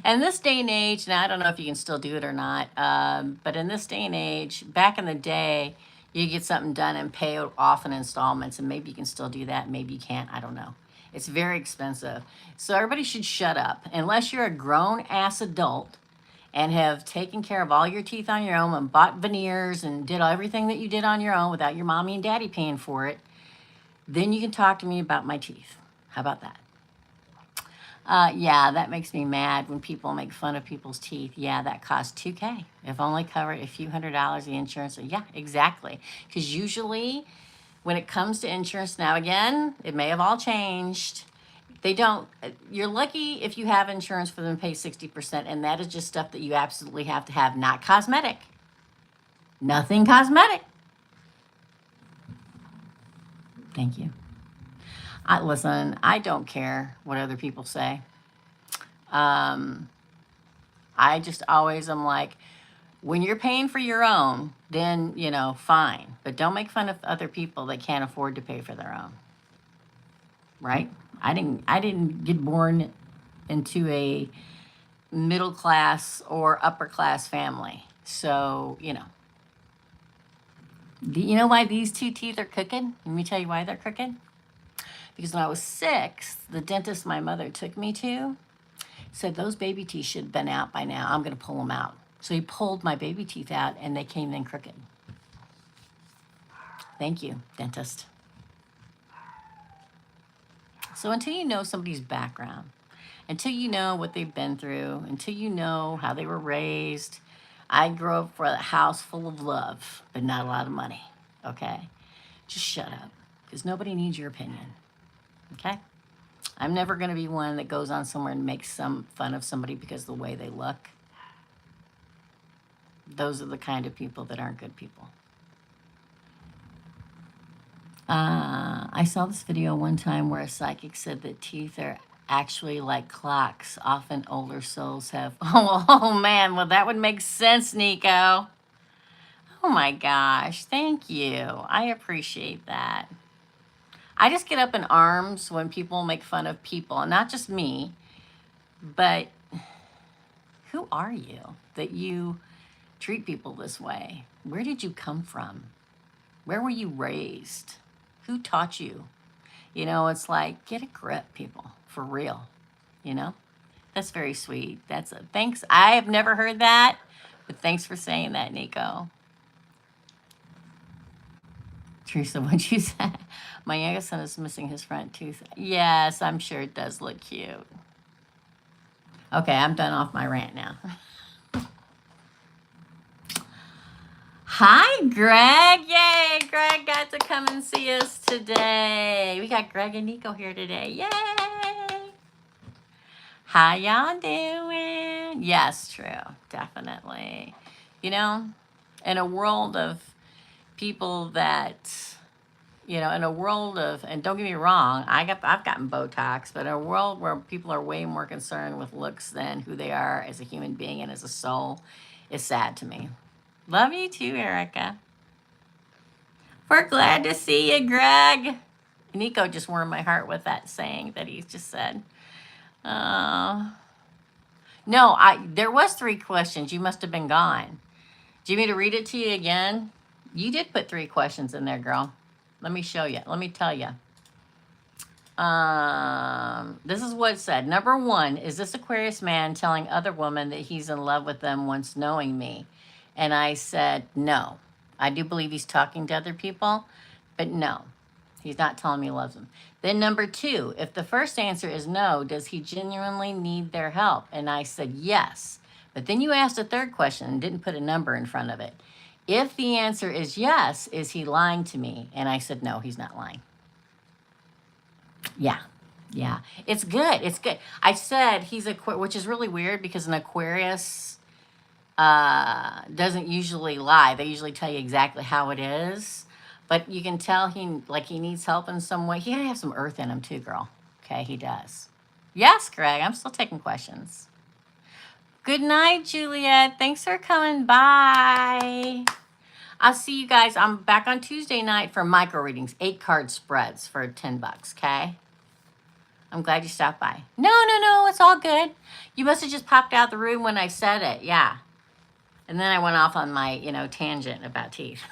And this day and age, now I don't know if you can still do it or not, but in this day and age, back in the day, you get something done and pay it off in installments, and maybe you can still do that, maybe you can't, I don't know. It's very expensive. So everybody should shut up. Unless you're a grown-ass adult and have taken care of all your teeth on your own and bought veneers and did everything that you did on your own without your mommy and daddy paying for it, then you can talk to me about my teeth. How about that? Yeah, that makes me mad when people make fun of people's teeth. Yeah, that costs $2K. If only covered a few $100s, the insurance. Yeah, exactly. Because usually when it comes to insurance, now again, it may have all changed. They don't, you're lucky if you have insurance for them to pay 60%, and that is just stuff that you absolutely have to have, not cosmetic. Nothing cosmetic. Thank you. Listen, I don't care what other people say. I just always am like, when you're paying for your own, then, fine. But don't make fun of other people that can't afford to pay for their own. Right? I didn't get born into a middle class or upper class family. So, you know why these 2 teeth are crooked? Let me tell you why they're crooked. Because when I was 6, the dentist my mother took me to said those baby teeth should have been out by now. I'm going to pull them out. So he pulled my baby teeth out and they came in crooked. Thank you, dentist. So until you know somebody's background, until you know what they've been through, until you know how they were raised, I grew up for a house full of love, but not a lot of money, okay? Just shut up, because nobody needs your opinion, okay? I'm never going to be one that goes on somewhere and makes some fun of somebody because of the way they look. Those are the kind of people that aren't good people. I saw this video one time where a psychic said that teeth are actually like clocks. Often older souls have. Oh man, well, that would make sense, Nico. Oh my gosh, thank you. I appreciate that. I just get up in arms when people make fun of people, and not just me, but who are you that you treat people this way? Where did you come from? Where were you raised? Who taught you? You know, it's like, get a grip, people, for real. You know, that's very sweet. That's a thanks. I have never heard that, but thanks for saying that, Nico. Teresa, what you said? My youngest son is missing his front tooth. Yes, I'm sure it does look cute. Okay, I'm done off my rant now. Hi, Greg. Yay, Greg got to come and see us today. We got Greg and Nico here today. Yay. How y'all doing? Yes, true. Definitely. You know, in a world of people that, you know, in a world of, and don't get me wrong, I've gotten Botox, but in a world where people are way more concerned with looks than who they are as a human being and as a soul, is sad to me. Love you too, Erica. We're glad to see you, Greg. Nico just warmed my heart with that saying that he just said. No, there was 3 questions. You must have been gone. Do you want me to read it to you again? You did put 3 questions in there, girl. Let me show you. Let me tell you. This is what it said. Number 1, is this Aquarius man telling other women that he's in love with them once knowing me? And I said, no. I do believe he's talking to other people, but no. He's not telling me he loves them. Then number 2, if the first answer is no, does he genuinely need their help? And I said, yes. But then you asked a 3rd question and didn't put a number in front of it. If the answer is yes, is he lying to me? And I said, no, he's not lying. Yeah. Yeah. It's good. It's good. I said he's which is really weird because an Aquarius doesn't usually lie. They usually tell you exactly how it is. But you can tell he needs help in some way. He gotta have some earth in him too, girl. Okay, he does. Yes, Greg. I'm still taking questions. Good night, Juliet. Thanks for coming by. I'll see you guys. I'm back on Tuesday night for micro readings, 8-card spreads for $10, okay? I'm glad you stopped by. No, it's all good. You must have just popped out the room when I said it, yeah. And then I went off on my, tangent about teeth.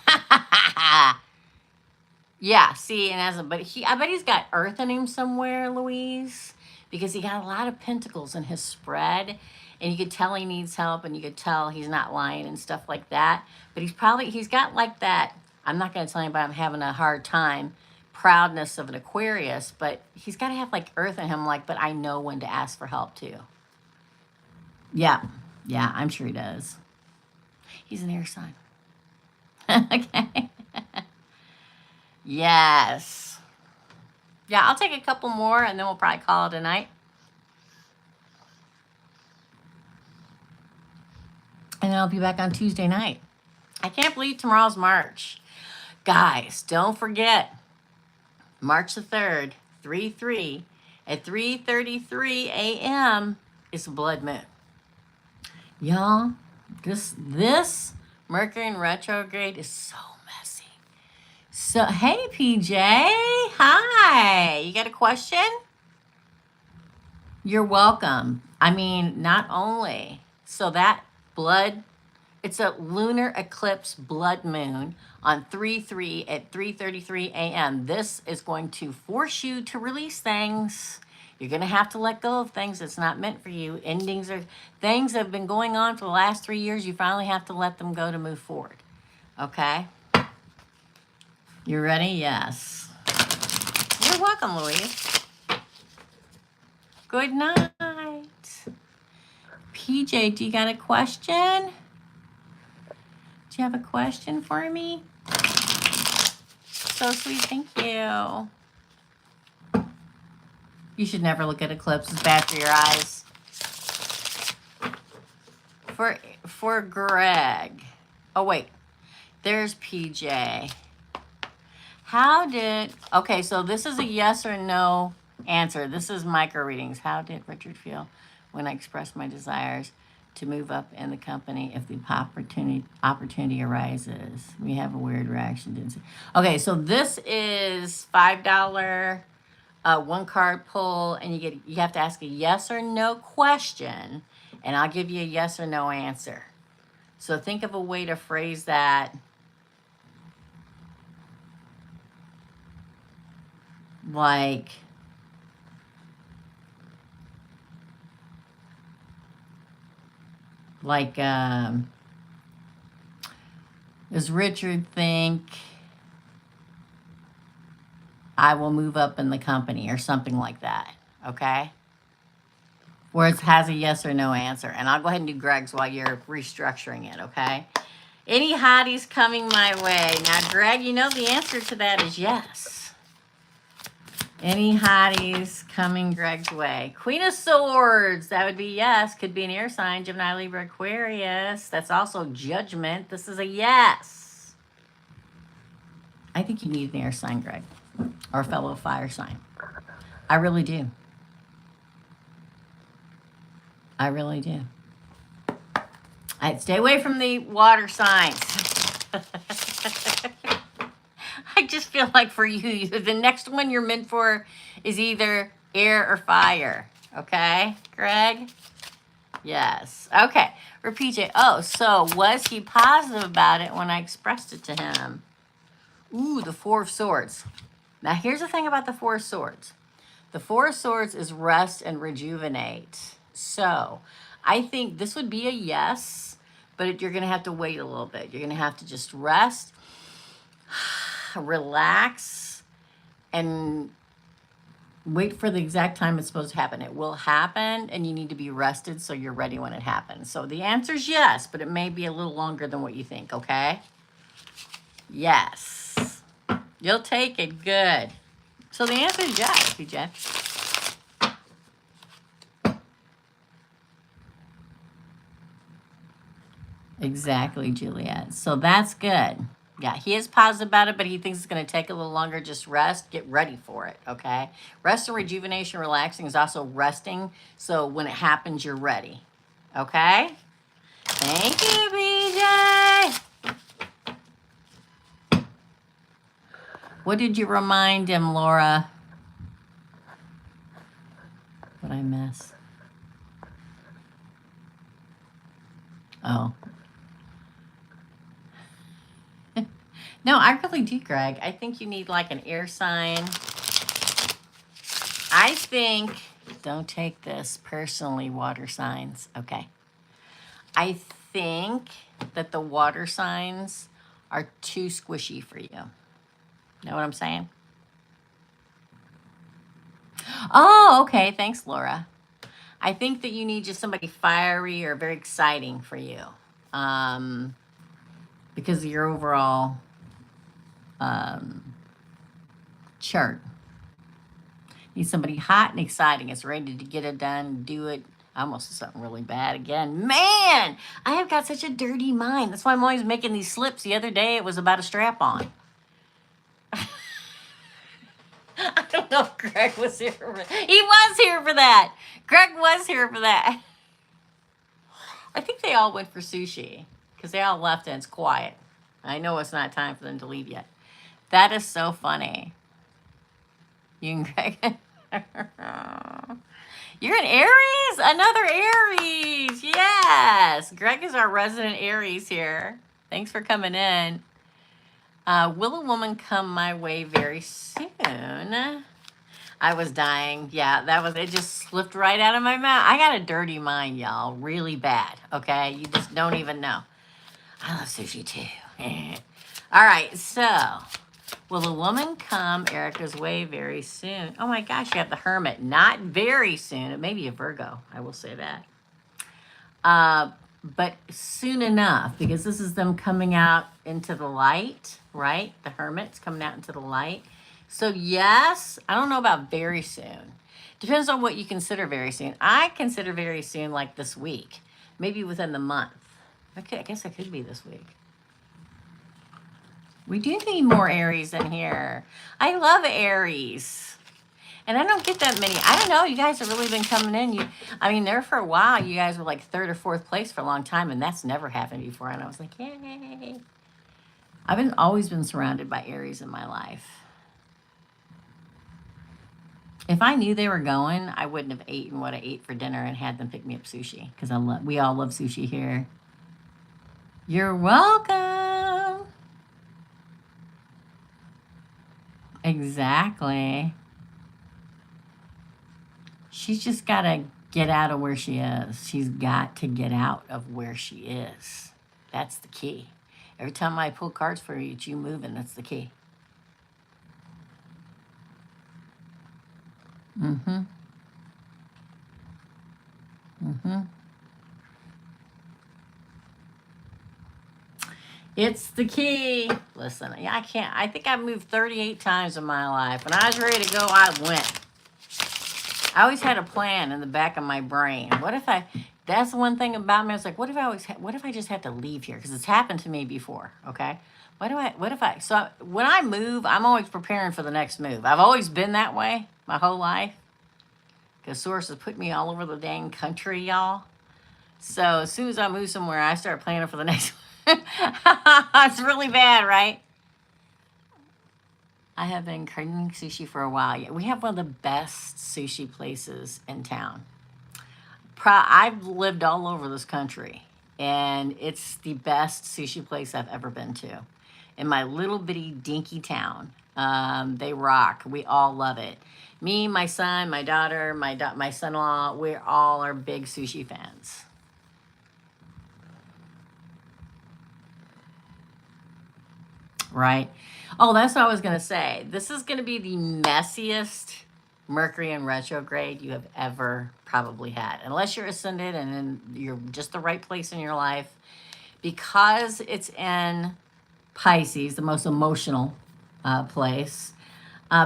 Yeah, see, and I bet he's got earth in him somewhere, Louise, because he got a lot of pentacles in his spread, and you could tell he needs help, and you could tell he's not lying and stuff like that. But he's got like that, I'm not going to tell anybody I'm having a hard time, proudness of an Aquarius, but he's got to have like earth in him, but I know when to ask for help too. Yeah, I'm sure he does. He's an air sign. Okay. Yes. Yeah, I'll take a couple more and then we'll probably call it a night. And then I'll be back on Tuesday night. I can't believe tomorrow's March. Guys, don't forget, March the 3rd, 3/3, at 3:33 a.m. is a blood moon. Y'all, this Mercury in retrograde is so messy. So, hey, PJ. Hi. You got a question? You're welcome. I mean, not only. So that blood, it's a lunar eclipse blood moon on 3/3 at 3:33 a.m. This is going to force you to release things. You're going to have to let go of things that's not meant for you. Endings are things that have been going on for the last 3 years. You finally have to let them go to move forward. Okay? You ready? Yes. You're welcome, Louise. Good night. PJ, do you got a question? Do you have a question for me? So sweet, thank you. You should never look at eclipses. It's bad for your eyes. For Greg. Oh, wait. There's PJ. Okay, so this is a yes or no Answer. This is micro readings. How did Richard feel when I expressed my desires to move up in the company if the opportunity arises? We have a weird reaction, didn't see. Okay, so this is $5 one card pull, and you have to ask a yes or no question, and I'll give you a yes or no answer. So think of a way to phrase that, like, like does Richard think I will move up in the company, or something like that? Okay, where it has a yes or no answer. And I'll go ahead and do Greg's while you're restructuring it. Okay, any hotties coming my way? Now, Greg, you know the answer to that is yes. Any hotties coming Greg's way? Queen of Swords, that would be yes. Could be an air sign, Gemini, Libra, Aquarius. That's also Judgment. This is a yes. I think you need an air sign, Greg, or a fellow fire sign. I really do. I really do. I'd stay away from the water signs. I just feel like for you, the next one you're meant for is either air or fire. Okay, Greg? Yes. Okay. Repeat it. Oh, so was he positive about it when I expressed it to him? Ooh, the Four of Swords. Now, here's the thing about the Four of Swords. The Four of Swords is rest and rejuvenate. So I think this would be a yes, but you're going to have to wait a little bit. You're going to have to just rest, relax, and wait for the exact time it's supposed to happen. It will happen, and you need to be rested so you're ready when it happens. So the answer is yes, but it may be a little longer than what you think, okay? Yes. You'll take it. Good. So the answer is yes, BJ. Exactly, Juliet. So that's good. Yeah, he is positive about it, but he thinks it's going to take a little longer. Just rest. Get ready for it, okay? Rest and rejuvenation, relaxing is also resting. So when it happens, you're ready, okay? Thank you, BJ. What did you remind him, Laura? What I miss? Oh. No, I really do, Greg. I think you need like an air sign. I think, don't take this personally, water signs. Okay. I think that the water signs are too squishy for you. Know what I'm saying? Oh, okay. Thanks, Laura. I think that you need just somebody fiery or very exciting for you, because of your overall chart. Need somebody hot and exciting. It's ready to get it done, do it. I almost said something really bad again. Man, I have got such a dirty mind. That's why I'm always making these slips. The other day it was about a strap-on. I don't know if Greg was here for that. He was here for that. Greg was here for that. I think they all went for sushi because they all left and it's quiet. I know it's not time for them to leave yet. That is so funny. You and Greg. You're an Aries? Another Aries. Yes. Greg is our resident Aries here. Thanks for coming in. Will a woman come my way very soon? I was dying. Yeah, it just slipped right out of my mouth. I got a dirty mind, y'all. Really bad. Okay? You just don't even know. I love sushi too. All right, so will a woman come Erica's way very soon? Oh my gosh, you have the Hermit. Not very soon. It may be a Virgo. I will say that. But soon enough, because this is them coming out into the light, right? The Hermit's coming out into the light. So yes, I don't know about very soon. Depends on what you consider very soon. I consider very soon like this week, maybe within the month. Okay, I guess it could be this week. We do need more Aries in here. I love Aries. And I don't get that many. I don't know. You guys have really been coming in. I mean, there for a while, you guys were like third or fourth place for a long time, and that's never happened before. And I was like, yay. I've always been surrounded by Aries in my life. If I knew they were going, I wouldn't have eaten what I ate for dinner and had them pick me up sushi because we all love sushi here. You're welcome. Exactly. She's just got to get out of where she is. She's got to get out of where she is. That's the key. Every time I pull cards for you, it's you moving. That's the key. Mm-hmm. Mm-hmm. It's the key. Listen, I can't. I think I've moved 38 times in my life. When I was ready to go, I went. I always had a plan in the back of my brain. What if that's the one thing about me. I was like, what if I just had to leave here? Because it's happened to me before, okay? So when I move, I'm always preparing for the next move. I've always been that way my whole life. Because Source has put me all over the dang country, y'all. So as soon as I move somewhere, I start planning for the next one. It's really bad, right? I have been craving sushi for a while. Yeah, we have one of the best sushi places in town. I've lived all over this country, and it's the best sushi place I've ever been to. In my little bitty dinky town, they rock. We all love it. Me, my son, my daughter, my son-in-law, we all are big sushi fans. Right? Oh, that's what I was going to say. This is going to be the messiest Mercury in retrograde you have ever probably had. Unless you're ascended and then you're just the right place in your life. Because it's in Pisces, the most emotional place.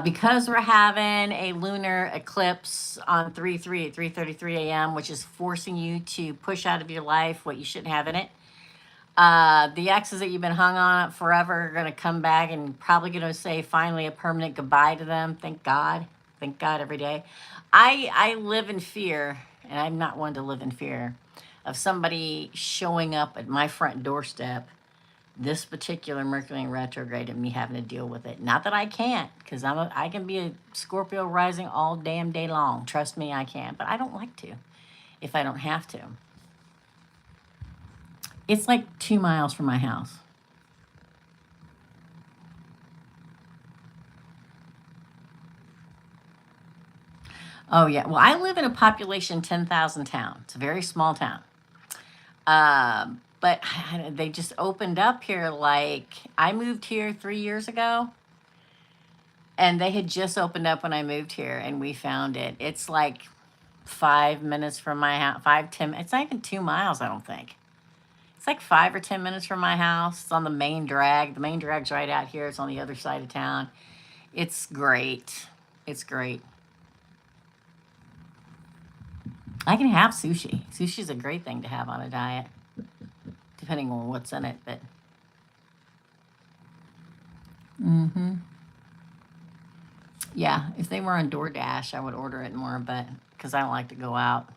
Because we're having a lunar eclipse on 3/3 at 3:33 a.m., which is forcing you to push out of your life what you shouldn't have in it. The exes that you've been hung on forever are going to come back and probably going to say finally a permanent goodbye to them. Thank God. Thank God every day. I live in fear, and I'm not one to live in fear, of somebody showing up at my front doorstep this particular Mercury in retrograde and me having to deal with it. Not that I can't, because I can be a Scorpio rising all damn day long. Trust me, I can. But I don't like to if I don't have to. It's like 2 miles from my house. Oh, yeah. Well, I live in a population 10,000 town. It's a very small town. But they just opened up here like I moved here 3 years ago. And they had just opened up when I moved here and we found it. It's like 5 minutes from my house, 5, 10. It's not even 2 miles, I don't think. It's like 5 or 10 minutes from my house. It's on the main drag. The main drag's right out here. It's on the other side of town. It's great. It's great. I can have sushi. Sushi's a great thing to have on a diet, depending on what's in it. But yeah, if they were on DoorDash, I would order it more, but because I don't like to go out.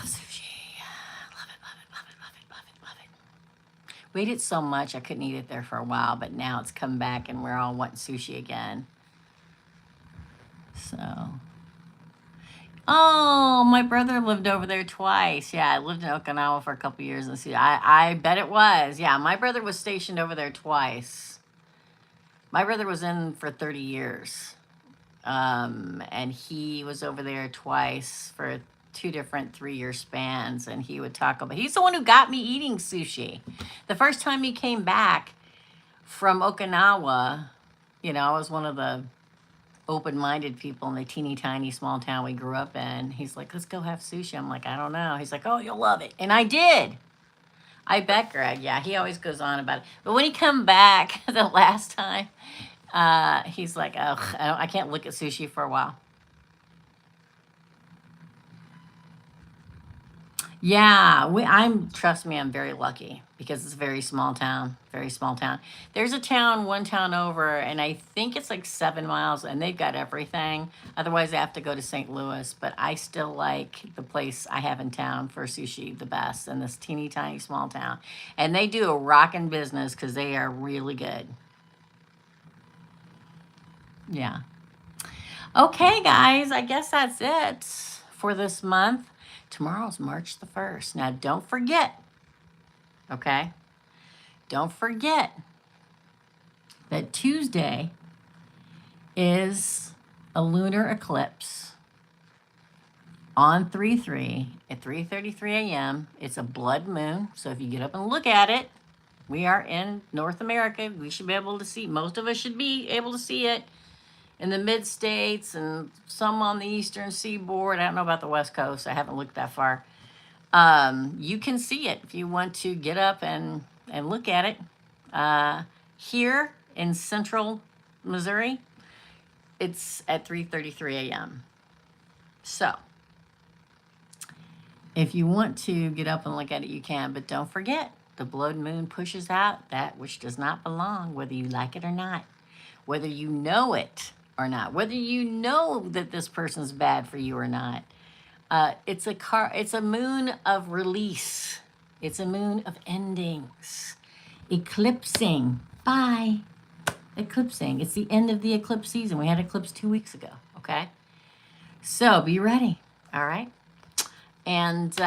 Sushi. Love it, love it, love it, love it, love it, love it. We ate it so much I couldn't eat it there for a while, but now it's come back and we're all wanting sushi again. So, oh, my brother lived over there twice. Yeah, I lived in Okinawa for a couple years and see. I bet it was. Yeah, my brother was stationed over there twice. My brother was in for 30 years. And he was over there twice for 2 different 3-year spans. And he would talk about, he's the one who got me eating sushi. The first time he came back from Okinawa, I was one of the open-minded people in the teeny tiny small town we grew up in. He's like, let's go have sushi. I'm like, I don't know. He's like, oh, you'll love it. And I did. I bet Greg. Yeah, he always goes on about it. But when he come back the last time, he's like, oh, I can't look at sushi for a while. Yeah, trust me, I'm very lucky because it's a very small town, very small town. There's a town, one town over, and I think it's like 7 miles, and they've got everything. Otherwise, I have to go to St. Louis, but I still like the place I have in town for sushi the best in this teeny tiny small town. And they do a rockin' business because they are really good. Yeah. Okay, guys, I guess that's it for this month. Tomorrow's March the 1st. Now, don't forget, okay? Don't forget that Tuesday is a lunar eclipse on 3/3 at 3:33 a.m. It's a blood moon. So if you get up and look at it, we are in North America. We should be able to see, most of us should be able to see it in the mid states and some on the eastern seaboard. I don't know about the West Coast. I haven't looked that far. You can see it if you want to get up and look at it. Here in central Missouri, it's at 3:33 a.m. So if you want to get up and look at it, you can, but don't forget the blood moon pushes out that which does not belong, whether you like it or not, whether you know it or not, whether you know that this person's bad for you or not. It's a moon of release. It's a moon of endings. Eclipsing. Bye. Eclipsing. It's the end of the eclipse season. We had eclipse 2 weeks ago. Okay. So be ready. All right. And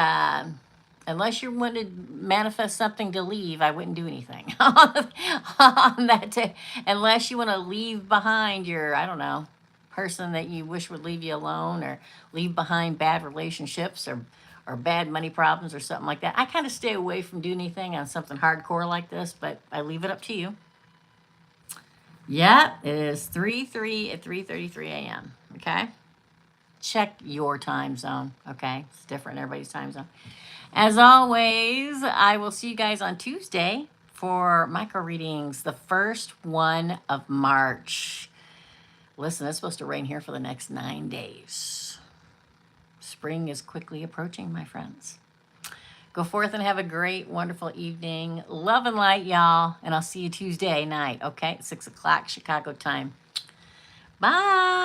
unless you want to manifest something to leave, I wouldn't do anything on that day. Unless you want to leave behind your, I don't know, person that you wish would leave you alone, or leave behind bad relationships, or bad money problems or something like that. I kind of stay away from doing anything on something hardcore like this, but I leave it up to you. Yeah, it is 3/3 at 3:33 a.m. Okay. Check your time zone. Okay. It's different in everybody's time zone. As always, I will see you guys on Tuesday for micro readings, the first one of March. Listen, it's supposed to rain here for the next 9 days. Spring is quickly approaching, my friends. Go forth and have a great, wonderful evening. Love and light, y'all. And I'll see you Tuesday night, okay? At 6 o'clock Chicago time. Bye.